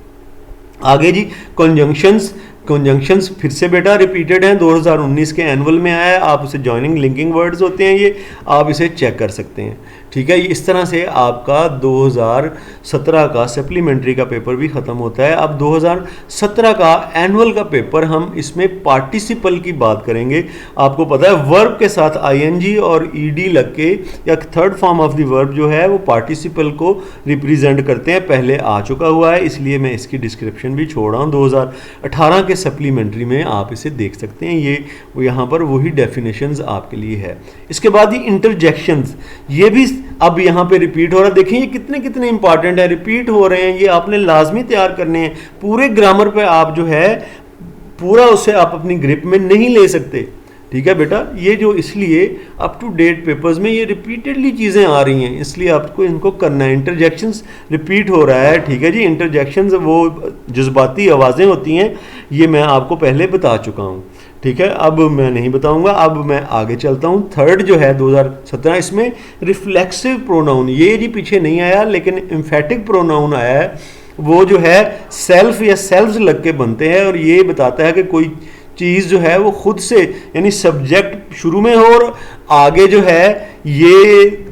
आगे जी कंजंक्शंस। कंजंक्शंस फिर से बेटा रिपीटेड हैं, 2019 के एनुअल में आया है, आप उसे जॉइनिंग लिंकिंग वर्ड्स होते हैं ये, आप इसे चेक कर सकते हैं, ठीक है। इस तरह से आपका 2017 का सप्लीमेंट्री का पेपर भी ख़त्म होता है। अब 2017 का एनुअल का पेपर हम इसमें पार्टिसिपल की बात करेंगे। आपको पता है वर्ब के साथ ING और ED लग के या third form of the verb जो है वो पार्टिसिपल को रिप्रेजेंट करते हैं, पहले आ चुका हुआ है, इसलिए मैं इसकी डिस्क्रिप्शन भी छोड़ रहा हूँ। 2018 के सप्लीमेंट्री में आप इसे देख सकते हैं, ये यहाँ पर वही डेफिनेशंस आपके लिए है। इसके बाद ही इंटरजेक्शंस, ये भी अब यहाँ पे रिपीट हो रहा है। देखिए ये कितने कितने इंपॉर्टेंट है, रिपीट हो रहे हैं, ये आपने लाजमी तैयार करने हैं। पूरे ग्रामर पे आप जो है पूरा उसे आप अपनी ग्रिप में नहीं ले सकते, ठीक है बेटा। ये जो इसलिए अप टू डेट पेपर्स में ये रिपीटेडली चीज़ें आ रही हैं, इसलिए आपको इनको करना है। इंटरजेक्शंस रिपीट हो रहा है, ठीक है जी। इंटरजेक्शंस वो जज्बाती आवाज़ें होती हैं, ये मैं आपको पहले बता चुका हूँ, ठीक है। अब मैं नहीं बताऊंगा, अब मैं आगे चलता हूँ। थर्ड जो है 2017, इसमें रिफ्लेक्सिव प्रोनाउन, ये जी पीछे नहीं आया लेकिन एम्फेटिक प्रोनाउन आया है, वो जो है सेल्फ या सेल्व्स लग के बनते हैं और ये बताता है कि कोई चीज़ जो है वो खुद से, यानी सब्जेक्ट शुरू में हो और आगे जो है ये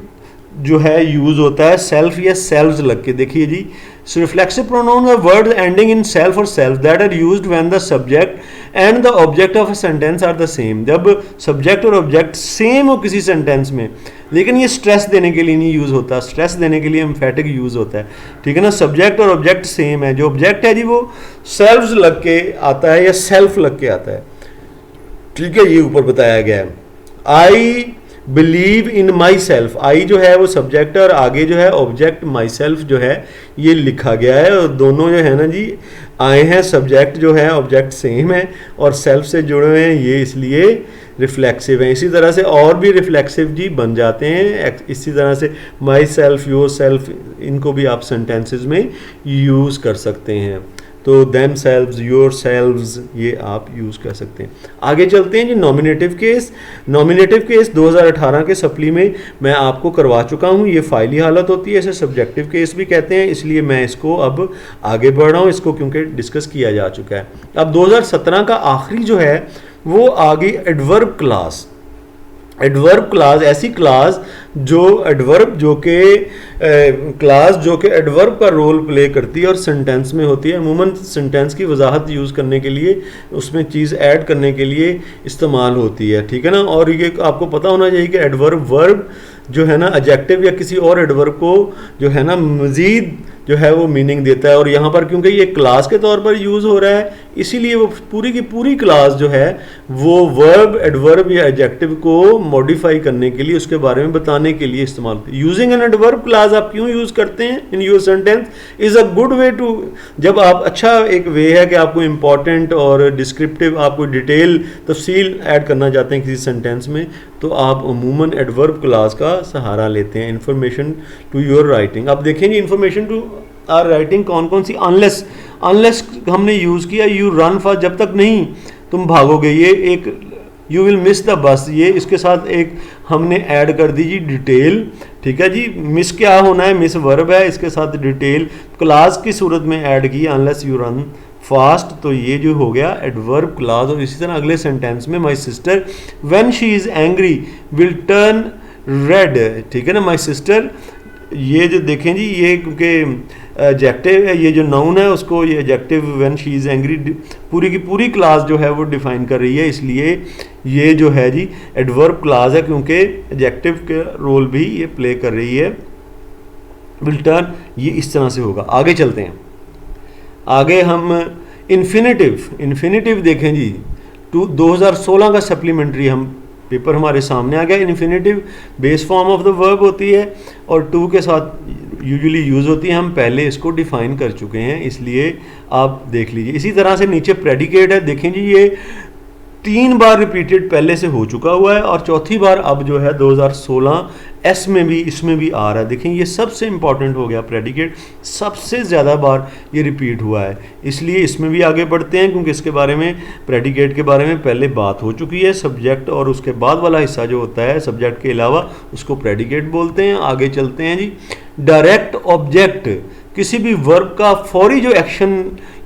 जो है यूज़ होता है सेल्फ या सेल्व्स लग के। देखिए जी, so reflexive pronouns are words ending in self or self that are used when the subject and the object of a sentence are the same। जब सब्जेक्ट और ऑब्जेक्ट सेम हो किसी सेंटेंस में, लेकिन ये स्ट्रेस देने के लिए नहीं यूज़ होता, स्ट्रेस देने के लिए एम्फेटिक यूज़ होता है, ठीक है ना। सब्जेक्ट और ऑब्जेक्ट सेम है, जो ऑब्जेक्ट है जी वो सेल्व्स लग के आता है या सेल्फ लग के आता है, ठीक है, ये ऊपर बताया गया है। I believe in my self, आई जो है वो सब्जेक्ट है और आगे जो है ऑब्जेक्ट माई सेल्फ जो है ये लिखा गया है, और दोनों जो है ना जी आए हैं, सब्जेक्ट जो है ऑब्जेक्ट सेम है और सेल्फ से जुड़े हुए हैं, ये इसलिए रिफ्लेक्सिव है। इसी तरह से और भी रिफ्लेक्सिव जी बन जाते हैं, इसी तरह से माई सेल्फ, योर सेल्फ, इनको भी आप सेंटेंसेस में यूज़ कर सकते हैं। तो देम सेल्व्स, योर सेल्व्स, ये आप यूज़ कर सकते हैं। आगे चलते हैं जी नॉमिनेटिव केस। नॉमिनेटिव केस 2018 के सप्ली में मैं आपको करवा चुका हूँ, ये फाइली हालत होती है, इसे सब्जेक्टिव केस भी कहते हैं, इसलिए मैं इसको अब आगे बढ़ रहा हूँ, इसको क्योंकि डिस्कस किया जा चुका है। अब 2017 का आखिरी जो है वो आ गई एडवर्ब क्लास। एडवर्ब क्लास ऐसी क्लास जो एडवर्ब जो कि एडवर्ब का रोल प्ले करती है और सेंटेंस में होती है, अमूमन सेंटेंस की वजाहत यूज़ करने के लिए, उसमें चीज़ ऐड करने के लिए इस्तेमाल होती है, ठीक है ना। और ये आपको पता होना चाहिए कि एडवर्ब वर्ब जो है ना एडजेक्टिव या किसी और एडवर्ब को जो है ना मज़ीद जो है वो मीनिंग देता है। और यहाँ पर क्योंकि ये क्लास के तौर पर यूज़ हो रहा है, इसीलिए वो पूरी की पूरी क्लास जो है वो वर्ब, एडवर्ब या एडजेक्टिव को मॉडिफाई करने के लिए, उसके बारे में बताने के लिए इस्तेमाल। यूजिंग एन एडवर्ब क्लास आप क्यों यूज़ करते हैं in your sentence is a good way to, जब आप अच्छा एक वे है कि आपको इंपॉर्टेंट और डिस्क्रिप्टिव, आपको डिटेल तफसील ऐड करना चाहते हैं किसी सेंटेंस में, तो आप अमूमन एडवर्ब क्लास का सहारा लेते हैं। इन्फॉर्मेशन टू योर राइटिंग, आप देखेंगे इन्फॉर्मेशन टू आर राइटिंग कौन कौन सी, अनलेस, अनलेस हमने यूज़ किया, यू रन फास्ट, जब तक नहीं तुम भागोगे, ये एक you will miss the bus, ये इसके साथ एक हमने ऐड कर दी जी डिटेल, ठीक है जी। मिस क्या होना है, मिस वर्ब है, इसके साथ डिटेल क्लास की सूरत में ऐड की, अनलेस यू रन फास्ट, तो ये जो हो गया एडवर्ब क्लास। और इसी तरह अगले सेंटेंस में my sister when she is angry will turn red, ठीक है ना। माई सिस्टर, ये जो देखें जी, ये क्योंकि एडजेक्टिव है, ये जो नाउन है उसको ये adjective when she is angry पूरी की पूरी क्लास जो है वो डिफाइन कर रही है, इसलिए ये जो है जी एडवर्ब क्लास है, क्योंकि एडजेक्टिव के रोल भी ये प्ले कर रही है। विल टर्न, ये इस तरह से होगा। आगे चलते हैं, आगे हम इन्फिनेटिव देखें जी। 2016 का सप्लीमेंट्री हम पेपर हमारे सामने आ गया। Infinitive base form of the verb होती है और टू के साथ यूजुअली यूज़ होती है, हम पहले इसको डिफाइन कर चुके हैं, इसलिए आप देख लीजिए। इसी तरह से नीचे प्रेडिकेट है, देखें जी, ये 3 बार रिपीटेड पहले से हो चुका हुआ है और चौथी बार अब जो है 2016 एस में भी, इसमें भी आ रहा है। देखें ये सबसे इंपॉर्टेंट हो गया, प्रेडिकेट सबसे ज़्यादा बार ये रिपीट हुआ है, इसलिए इसमें भी आगे बढ़ते हैं, क्योंकि इसके बारे में, प्रेडिकेट के बारे में पहले बात हो चुकी है। सब्जेक्ट और उसके बाद वाला हिस्सा जो होता है सब्जेक्ट के अलावा, उसको प्रेडिकेट बोलते हैं। आगे चलते हैं जी। डायरेक्ट ऑब्जेक्ट, किसी भी वर्ब का फौरी जो एक्शन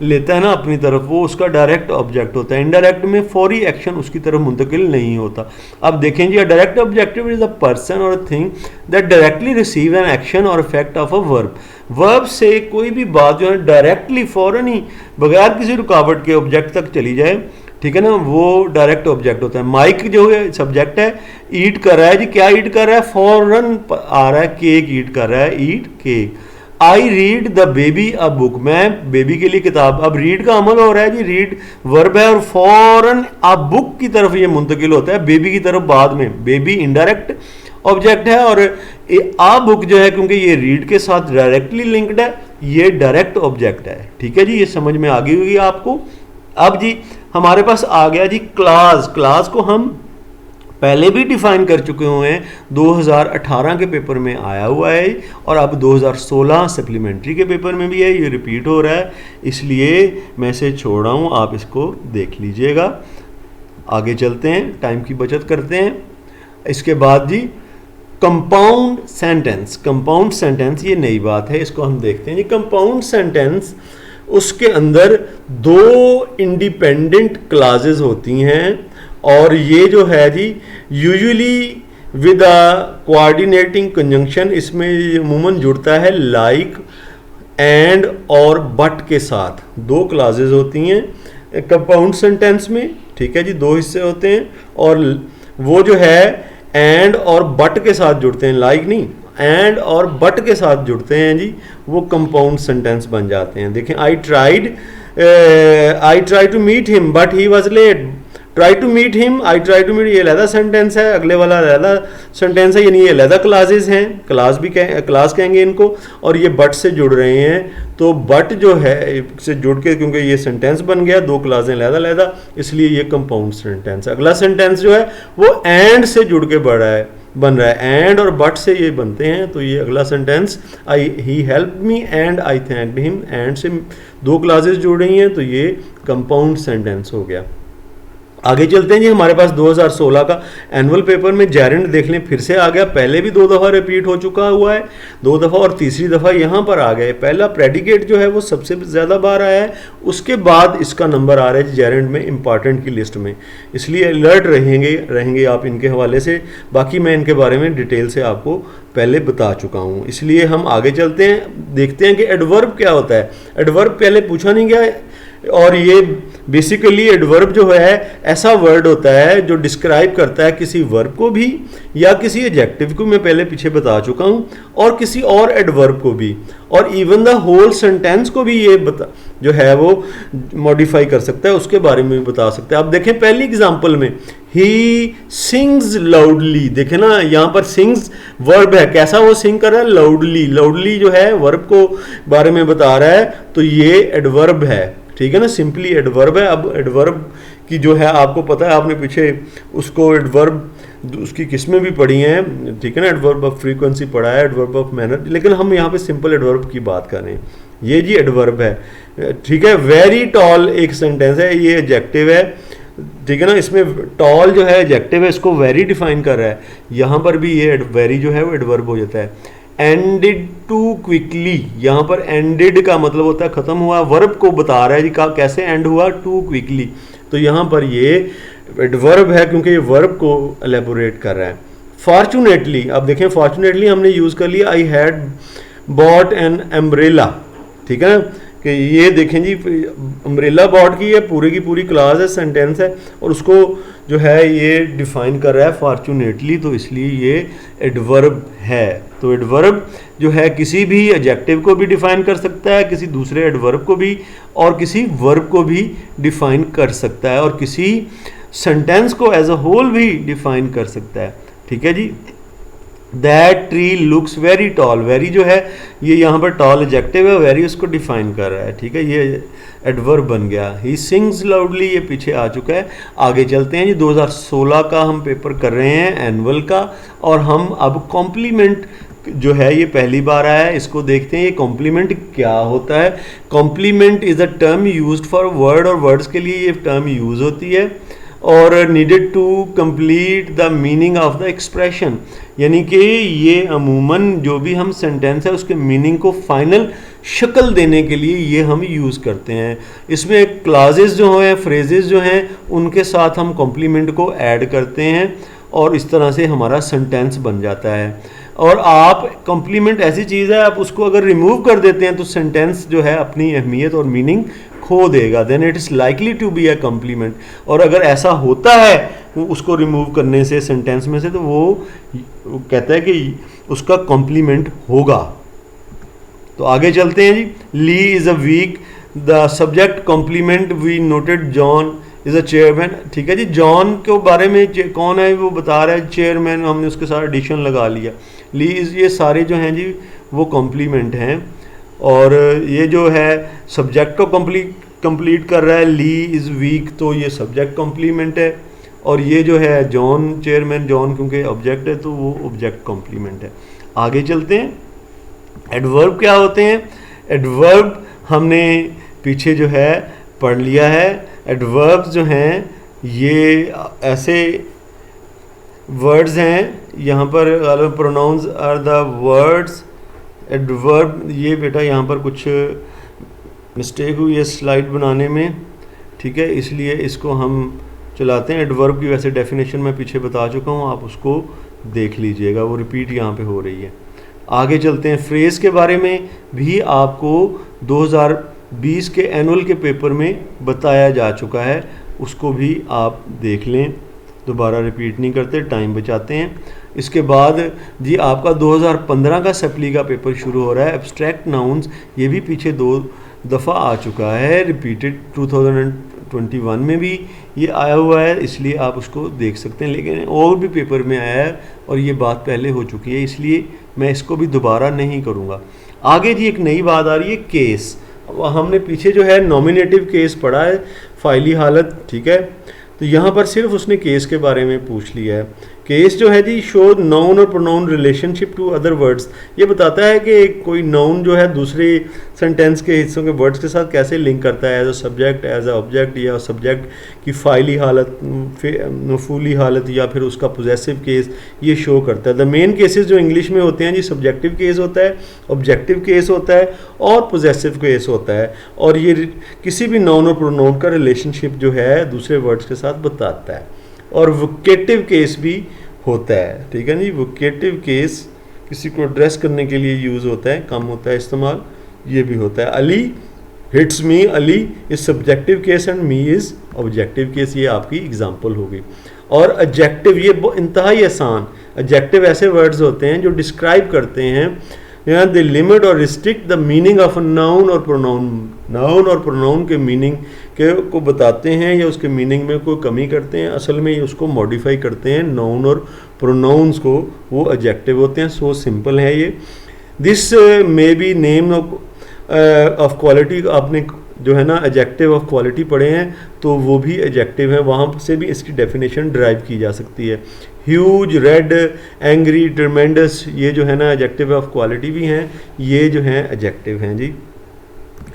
लेता है ना अपनी तरफ, वो उसका डायरेक्ट ऑब्जेक्ट होता है। इनडायरेक्ट में फौरी एक्शन उसकी तरफ मुंतकिल नहीं होता। अब देखें जी, direct objective is a person और thing that directly receive an action और effect of a verb. Verb से कोई भी बात जो है डायरेक्टली, फौरन ही, बगैर किसी रुकावट के ऑब्जेक्ट तक चली जाए, ठीक है ना, वो डायरेक्ट ऑब्जेक्ट होता है। माइक जो है सब्जेक्ट है, ईट कर रहा है जी, क्या ईट कर रहा है, फौरन आ रहा है, केक ईट कर रहा है, eat cake. I read the baby a book, मैं बेबी के लिए किताब, अब रीड का अमल हो रहा है जी, रीड वर्ब है और फौरन अ बुक की तरफ ये मुंतकिल होता है, बेबी की तरफ बाद में। बेबी इनडायरेक्ट ऑब्जेक्ट है और आ बुक जो है, क्योंकि ये रीड के साथ डायरेक्टली लिंक्ड है, ये डायरेक्ट ऑब्जेक्ट है, ठीक है जी। ये समझ में आ गई होगी आपको। अब जी हमारे पास आ गया जी क्लास। क्लास को हम पहले भी डिफाइन कर चुके हुए हैं, 2018 के पेपर में आया हुआ है और अब 2016 सप्लीमेंट्री के पेपर में भी है, ये रिपीट हो रहा है, इसलिए मैं इसे छोड़ रहा हूँ, आप इसको देख लीजिएगा। आगे चलते हैं, टाइम की बचत करते हैं। इसके बाद जी कंपाउंड सेंटेंस। कंपाउंड सेंटेंस ये नई बात है, इसको हम देखते हैं जी। कंपाउंड सेंटेंस, उसके अंदर 2 इंडिपेंडेंट क्लासेस होती हैं और ये जो है जी usually with a coordinating conjunction, इसमें अमूमन जुड़ता है लाइक, एंड और बट के साथ। 2 क्लासेस होती हैं कंपाउंड सेंटेंस में, ठीक है जी, 2 हिस्से होते हैं और वो जो है एंड और बट के साथ जुड़ते हैं, लाइक नहीं, एंड और बट के साथ जुड़ते हैं जी, वो कंपाउंड सेंटेंस बन जाते हैं। देखें, I try to meet him but he was late. Try to meet him, I try to meet, ये अलहदा सेंटेंस है, अगले वाला अलहदा सेंटेंस है, यानी ये अलहदा क्लासेस हैं, क्लास भी क्लास कहेंगे इनको, और ये बट से जुड़ रहे हैं, तो बट जो है से जुड़ के, क्योंकि ये सेंटेंस बन गया, 2 क्लासें अलहदा अलहदा, इसलिए ये कंपाउंड सेंटेंस है। अगला सेंटेंस जो है वो एंड से जुड़ के बन रहा है, एंड और बट से ये बनते हैं, तो ये अगला sentence, he help me and I thanked him, and से 2 क्लासेस जुड़ रही हैं, तो ये कंपाउंड सेंटेंस हो गया। आगे चलते हैं जी। हमारे पास 2016 का एनुअल पेपर में जेरेंड देख लें, फिर से आ गया, पहले भी 2 दफ़ा रिपीट हो चुका हुआ है, 2 दफ़ा और तीसरी दफ़ा यहाँ पर आ गए। पहला प्रेडिकेट जो है वो सबसे ज़्यादा बार आया है, उसके बाद इसका नंबर आ रहा है जेरेंड में, इंपॉर्टेंट की लिस्ट में, इसलिए अलर्ट रहेंगे आप इनके हवाले से। बाकी मैं इनके बारे में डिटेल से आपको पहले बता चुका हूँ, इसलिए हम आगे चलते हैं, देखते हैं कि एडवर्ब क्या होता है। एडवर्ब पहले पूछा नहीं गया, और ये बेसिकली एडवर्ब जो है ऐसा वर्ड होता है जो डिस्क्राइब करता है किसी वर्ब को भी या किसी एडजेक्टिव को, मैं पहले पीछे बता चुका हूँ, और किसी और एडवर्ब को भी, और इवन द होल सेंटेंस को भी ये जो है वो मॉडिफाई कर सकता है, उसके बारे में भी बता सकता है। आप देखें पहली एग्जांपल में ही सिंग्स लाउडली, देखें ना यहाँ पर सिंग्स वर्ब है, कैसा वो सिंग कर रहा है, लाउडली। लाउडली जो है वर्ब को बारे में बता रहा है, तो ये एडवर्ब है, ठीक है ना, सिंपली एडवर्ब है। अब एडवर्ब की जो है आपको पता है, आपने पीछे उसको एडवर्ब उसकी किस्में भी पढ़ी हैं, ठीक है ना, एडवर्ब ऑफ फ्रीक्वेंसी पढ़ा है, एडवर्ब ऑफ मैनर, लेकिन हम यहाँ पे सिंपल एडवर्ब की बात कर रहे हैं। ये जी एडवर्ब है, ठीक है। वेरी टॉल एक सेंटेंस है, ये एडजेक्टिव है, ठीक है ना, इसमें टॉल जो है एडजेक्टिव है, इसको वेरी डिफाइन कर रहा है। यहाँ पर भी ये वेरी जो है वो एडवर्ब हो जाता है। एंडेड टू क्विकली, यहाँ पर एंडेड का मतलब होता है खत्म हुआ, वर्ब को बता रहा है जी का कैसे एंड हुआ, टू क्विकली, तो यहाँ पर ये एडवर्ब है क्योंकि ये वर्ब को एलेबोरेट कर रहा है। फॉर्चुनेटली, अब देखें फॉर्चुनेटली हमने यूज कर लिया, I had bought an umbrella, ठीक है ना, कि ये देखें जी अम्ब्रेला बॉट की ये पूरी की पूरी क्लास है, सेंटेंस है, और उसको जो है ये डिफाइन कर रहा है फॉर्चुनेटली, तो इसलिए ये एडवर्ब है। तो एडवर्ब जो है किसी भी एडजेक्टिव को भी डिफाइन कर सकता है, किसी दूसरे एडवर्ब को भी, और किसी वर्ब को भी डिफाइन कर सकता है, और किसी सेंटेंस को एज अ होल भी डिफाइन कर सकता है, ठीक है जी। That tree looks very tall, very जो है ये यहाँ पर टॉल एडजेक्टिव है, वेरी उसको डिफाइन कर रहा है, ठीक है, ये एडवर्ब बन गया। ही सिंग्स लाउडली ये पीछे आ चुका है। आगे चलते हैं जी, 2016 का हम पेपर कर रहे हैं एनुअल का, और हम अब कॉम्प्लीमेंट जो है ये पहली बार आया है, इसको देखते हैं ये कॉम्प्लीमेंट क्या होता है। Complement is a term used for word, और वर्ड्स के लिए ये टर्म यूज होती है, और needed to complete the meaning of the expression, यानी कि ये अमूमन जो भी हम सेंटेंस है उसके मीनिंग को फाइनल शक्ल देने के लिए ये हम यूज़ करते हैं। इसमें क्लाजेस जो हैं, फ्रेजेस जो हैं, उनके साथ हम कॉम्प्लीमेंट को ऐड करते हैं, और इस तरह से हमारा सेंटेंस बन जाता है। और आप कॉम्प्लीमेंट ऐसी चीज़ है, आप उसको अगर रिमूव कर देते हैं तो सेंटेंस जो है अपनी अहमियत और मीनिंग खो देगा, then it is likely to be a complement. और अगर ऐसा होता है उसको रिमूव करने से सेंटेंस में से, तो वो कहता है कि उसका कॉम्प्लीमेंट होगा। तो आगे चलते हैं जी। Lee is a weak, the subject complement we noted John is a chairman, ठीक है जी। जॉन के बारे में कौन है वो बता रहा है, चेयरमैन, हमने उसके साथ एडिशन लगा लिया। ली इज़, ये सारे जो हैं जी वो कॉम्प्लीमेंट हैं, और ये जो है सब्जेक्ट को कंप्लीट कर रहा है, ली इज़ वीक, तो ये सब्जेक्ट कॉम्प्लीमेंट है, और ये जो है जॉन, चेयरमैन जॉन क्योंकि ऑब्जेक्ट है तो वो ऑब्जेक्ट कॉम्प्लीमेंट है। आगे चलते हैं। एडवर्ब क्या होते हैं? एडवर्ब हमने पीछे जो है पढ़ लिया है। एडवर्ब्स जो हैं ये ऐसे वर्ड्स हैं, यहाँ पर pronouns are the words. Adverb, ये बेटा यहाँ पर कुछ मिस्टेक हुई है स्लाइड बनाने में, ठीक है, इसलिए इसको हम चलाते हैं। एडवर्ब की वैसे डेफिनेशन मैं पीछे बता चुका हूँ, आप उसको देख लीजिएगा, वो रिपीट यहाँ पे हो रही है। आगे चलते हैं। फ्रेज़ के बारे में भी आपको 2020 के एनुअल के पेपर में बताया जा चुका है, उसको भी आप देख लें, दोबारा रिपीट नहीं करते, टाइम बचाते हैं। इसके बाद जी आपका 2015 का सप्ली का पेपर शुरू हो रहा है, एब्स्ट्रैक्ट नाउन्स, ये भी पीछे 2 दफ़ा आ चुका है, रिपीटेड 2021 में भी ये आया हुआ है, इसलिए आप उसको देख सकते हैं। लेकिन और भी पेपर में आया है और ये बात पहले हो चुकी है, इसलिए मैं इसको भी दोबारा नहीं करूँगा। आगे जी एक नई बात आ रही है, केस। हमने पीछे जो है नॉमिनेटिव केस पढ़ा है, फाइली हालत, ठीक है, तो यहाँ पर सिर्फ उसने केस के बारे में पूछ लिया है। केस जो है जी शो नाउन और pronoun relationship to other words, ये बताता है कि कोई नाउन जो है दूसरे सेंटेंस के हिस्सों के वर्ड्स के साथ कैसे लिंक करता है, as a subject, as a object, या सब्जेक्ट की फाइली हालत, मफूली हालत, या फिर उसका पोजेसिव केस, ये शो करता है। द मेन केसेस जो इंग्लिश में होते हैं जी, सब्जेक्टिव केस होता है, ऑब्जेक्टिव केस होता है, और पोजेसिव केस होता है, और ये किसी भी नाउन और प्रोनाउन का रिलेशनशिप जो है दूसरे वर्ड्स के साथ बताता है। और वोकेटिव केस भी होता है, ठीक है जी। वोकेटिव केस किसी को एड्रेस करने के लिए यूज़ होता है, कम होता है इस्तेमाल, ये भी होता है। Ali hits me Ali is subjective case and me is objective case, ये आपकी एग्जांपल होगी। और एडजेक्टिव, ये इंतहाई आसान, एडजेक्टिव ऐसे वर्ड्स होते हैं जो डिस्क्राइब करते हैं यहाँ दे लिमिट और restrict the meaning of noun और प्रोनाउन, नाउन और प्रोनाउन के मीनिंग के को बताते हैं या उसके मीनिंग में कोई कमी करते हैं, असल में ये उसको मॉडिफाई करते हैं, नाउन और प्रोनाउंस को, वो एडजेक्टिव होते हैं। सो सिंपल है ये। This may be name of quality, आपने जो है ना एडजेक्टिव ऑफ क्वालिटी पढ़े हैं तो वो भी एडजेक्टिव है, वहाँ से भी इसकी डेफिनेशन ड्राइव की जा सकती है। ह्यूज, रेड, एंग्री, ट्रमेंडस, ये जो है ना एडजेक्टिव ऑफ क्वालिटी भी हैं, ये जो हैं एडजेक्टिव हैं जी,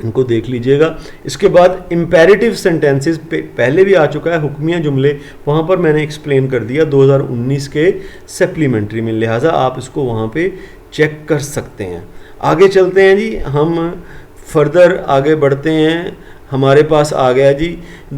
इनको देख लीजिएगा। इसके बाद इम्पेरेटिव सेंटेंसेस पहले भी आ चुका है, हुक्मिया जुमले, वहाँ पर मैंने एक्सप्लेन कर दिया 2019 के सप्लीमेंट्री में, लिहाजा आप इसको वहाँ पे चेक कर सकते हैं। आगे चलते हैं जी, हम फर्दर आगे बढ़ते हैं। हमारे पास आ गया जी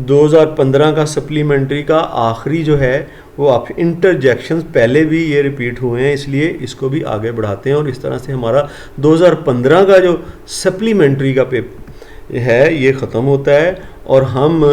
2015 का सप्लीमेंट्री का आखिरी जो है वो आप इंटरजेक्शंस, पहले भी ये रिपीट हुए हैं इसलिए इसको भी आगे बढ़ाते हैं, और इस तरह से हमारा 2015 का जो सप्लीमेंट्री का पेपर है ये ख़त्म होता है और हम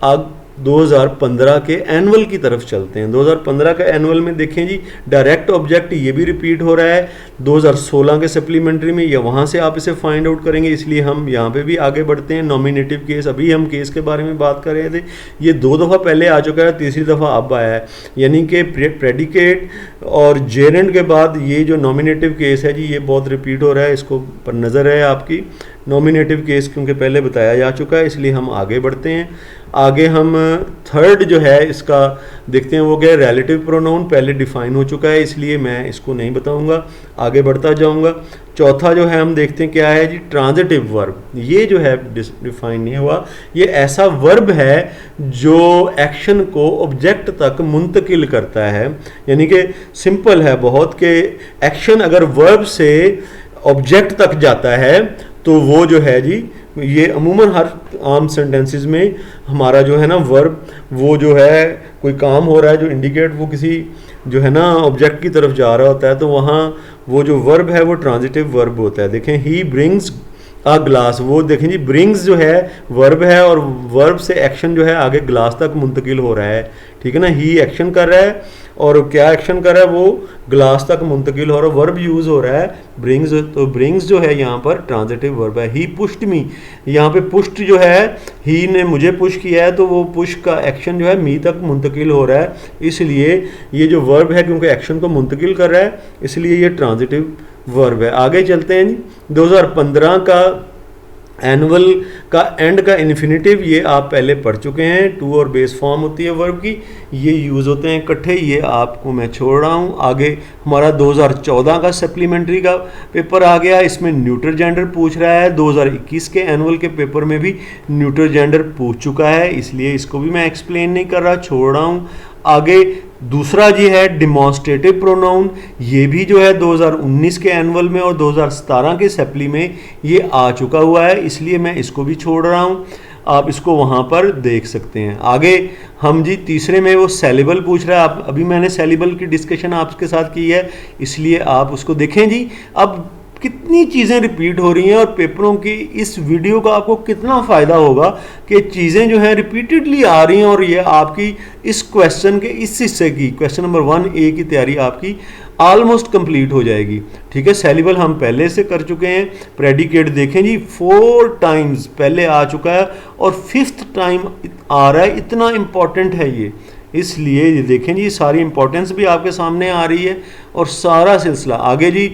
अब 2015 के एनुअल की तरफ चलते हैं। 2015 का एनुअल में देखें जी, डायरेक्ट ऑब्जेक्ट ये भी रिपीट हो रहा है 2016 के सप्लीमेंट्री में, या वहाँ से आप इसे फाइंड आउट करेंगे, इसलिए हम यहाँ पे भी आगे बढ़ते हैं। नॉमिनेटिव केस, अभी हम केस के बारे में बात कर रहे थे, ये 2 दफ़ा पहले आ चुका है, तीसरी दफ़ा अब आया है, यानी कि प्रेडिकेट और जेरेंड के बाद ये जो नॉमिनेटिव केस है जी ये बहुत रिपीट हो रहा है, इसको पर नज़र है आपकी। नॉमिनेटिव केस क्योंकि पहले बताया जा चुका है इसलिए हम आगे बढ़ते हैं। आगे हम थर्ड जो है इसका देखते हैं, वो क्या है, रिलेटिव प्रोनाउन, पहले डिफाइन हो चुका है इसलिए मैं इसको नहीं बताऊंगा, आगे बढ़ता जाऊंगा। चौथा जो है हम देखते हैं क्या है जी, ट्रांजिटिव वर्ब, ये जो है डिफाइन नहीं हुआ, ये ऐसा वर्ब है जो एक्शन को ऑब्जेक्ट तक मुंतकिल करता है, यानी कि सिंपल है बहुत कि एक्शन अगर वर्ब से ऑब्जेक्ट तक जाता है तो वो जो है जी, ये अमूमन हर आम सेंटेंसेस में हमारा जो है ना वर्ब, वो जो है कोई काम हो रहा है जो इंडिकेट वो किसी जो है ना ऑब्जेक्ट की तरफ जा रहा होता है, तो वहाँ वो जो वर्ब है वो ट्रांजिटिव वर्ब होता है। देखें, ही ब्रिंग्स अ ग्लास, वो देखें जी ब्रिंग्स जो है वर्ब है और वर्ब से एक्शन जो है आगे ग्लास तक मुंतकिल हो रहा है, ठीक है ना। ही एक्शन कर रहा है और क्या एक्शन कर रहा है, वो ग्लास तक मुंतकिल हो रहा है, वर्ब यूज़ हो रहा है ब्रिंग्स, तो ब्रिंग्स जो है यहाँ पर ट्रांजिटिव वर्ब है। ही पुश्ड मी, यहाँ पे पुश्ड जो है, ही ने मुझे पुश किया है तो वो पुश का एक्शन जो है मी तक मुंतकिल हो रहा है, इसलिए ये जो वर्ब है क्योंकि एक्शन को मुंतकिल कर रहा है इसलिए ये ट्रांजिटिव वर्ब है। आगे चलते हैं जी, 2015 का एनुअल का एंड का इन्फिनेटिव, ये आप पहले पढ़ चुके हैं, टू और बेस फॉर्म होती है वर्ब की, ये यूज़ होते हैं इकट्ठे, ये आपको मैं छोड़ रहा हूँ। आगे हमारा 2014 का सप्लीमेंट्री का पेपर आ गया, इसमें न्यूट्रल जेंडर पूछ रहा है, 2021 के एनुअल के पेपर में भी न्यूट्रल जेंडर पूछ चुका है, इसलिए इसको भी मैं एक्सप्लेन नहीं कर रहा, छोड़ रहा हूँ। आगे दूसरा जी है डिमॉन्स्ट्रेटिव प्रोनाउन, ये भी जो है 2019 के एनुअल में और 2017 के सप्ली में ये आ चुका हुआ है, इसलिए मैं इसको भी छोड़ रहा हूँ, आप इसको वहाँ पर देख सकते हैं। आगे हम जी तीसरे में वो सेलिबल पूछ रहा है, आप अभी मैंने सेलिबल की डिस्कशन आपके साथ की है इसलिए आप उसको देखें जी। अब कितनी चीज़ें रिपीट हो रही हैं और पेपरों की इस वीडियो का आपको कितना फ़ायदा होगा कि चीज़ें जो हैं रिपीटेडली आ रही हैं और ये आपकी इस क्वेश्चन के इस हिस्से की, क्वेश्चन नंबर 1A की तैयारी आपकी ऑलमोस्ट कंप्लीट हो जाएगी, ठीक है। सेलिबल हम पहले से कर चुके हैं, प्रेडिकेट देखें जी 4 टाइम्स पहले आ चुका है और 5th टाइम आ रहा है, इतना इम्पॉर्टेंट है ये, इसलिए ये देखें जी सारी इंपॉर्टेंस भी आपके सामने आ रही है और सारा सिलसिला। आगे जी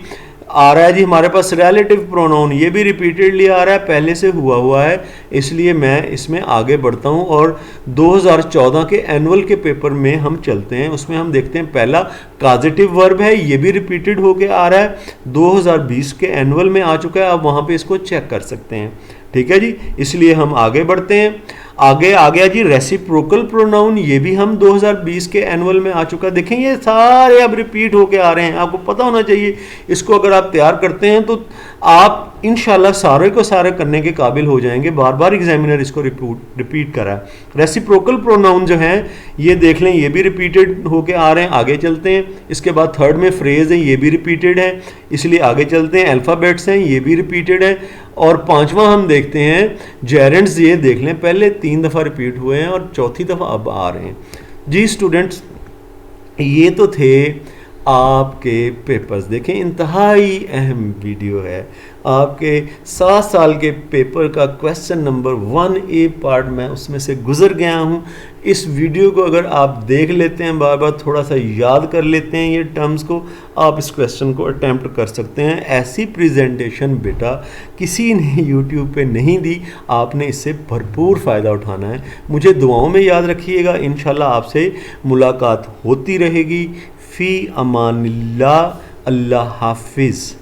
आ रहा है जी हमारे पास रिलेटिव प्रोनाउन, ये भी रिपीटेडली आ रहा है, पहले से हुआ है, इसलिए मैं इसमें आगे बढ़ता हूँ और 2014 के एनुअल के पेपर में हम चलते हैं, उसमें हम देखते हैं पहला काजेटिव वर्ब है, ये भी रिपीटेड होके आ रहा है, 2020 के एनुअल में आ चुका है, आप वहाँ पे इसको चेक कर सकते हैं, ठीक है जी। इसलिए हम आगे बढ़ते हैं। आगे आ गया जी रेसिप्रोकल प्रोनाउन, ये भी हम 2020 के एनुअल में आ चुका है। देखें ये सारे अब रिपीट होके आ रहे हैं, आपको पता होना चाहिए, इसको अगर आप तैयार करते हैं तो आप इंशाल्लाह सारे को सारे करने के काबिल हो जाएंगे, बार बार एग्जामिनर इसको रिपीट करा है। रेसिप्रोकल प्रोनाउन जो हैं ये देख लें, ये भी रिपीटेड होके आ रहे हैं, आगे चलते हैं। इसके बाद थर्ड में फ्रेज है, ये भी रिपीटेड है, इसलिए आगे चलते हैं। अल्फ़ाबेट्स हैं, ये भी रिपीटेड है, और पांचवा हम देखते हैं जेरेंट्स। ये देख लें, पहले 3 दफ़ा रिपीट हुए हैं और चौथी दफ़ा अब आ रहे हैं। जी स्टूडेंट्स, ये तो थे आपके पेपर्स। देखें, इंतहाई अहम वीडियो है। आपके 7 साल के पेपर का क्वेश्चन नंबर 1A पार्ट में उसमें से गुजर गया हूँ। इस वीडियो को अगर आप देख लेते हैं, बार बार थोड़ा सा याद कर लेते हैं ये टर्म्स को, आप इस क्वेश्चन को अटैम्प्ट कर सकते हैं। ऐसी प्रेजेंटेशन बेटा किसी ने यूट्यूब पे नहीं दी, आपने इससे भरपूर फ़ायदा उठाना है। मुझे दुआओं में याद रखिएगा। इंशाल्लाह आपसे मुलाकात होती रहेगी। फ़ी अमानिल्लाह, अल्लाह हाफिज़।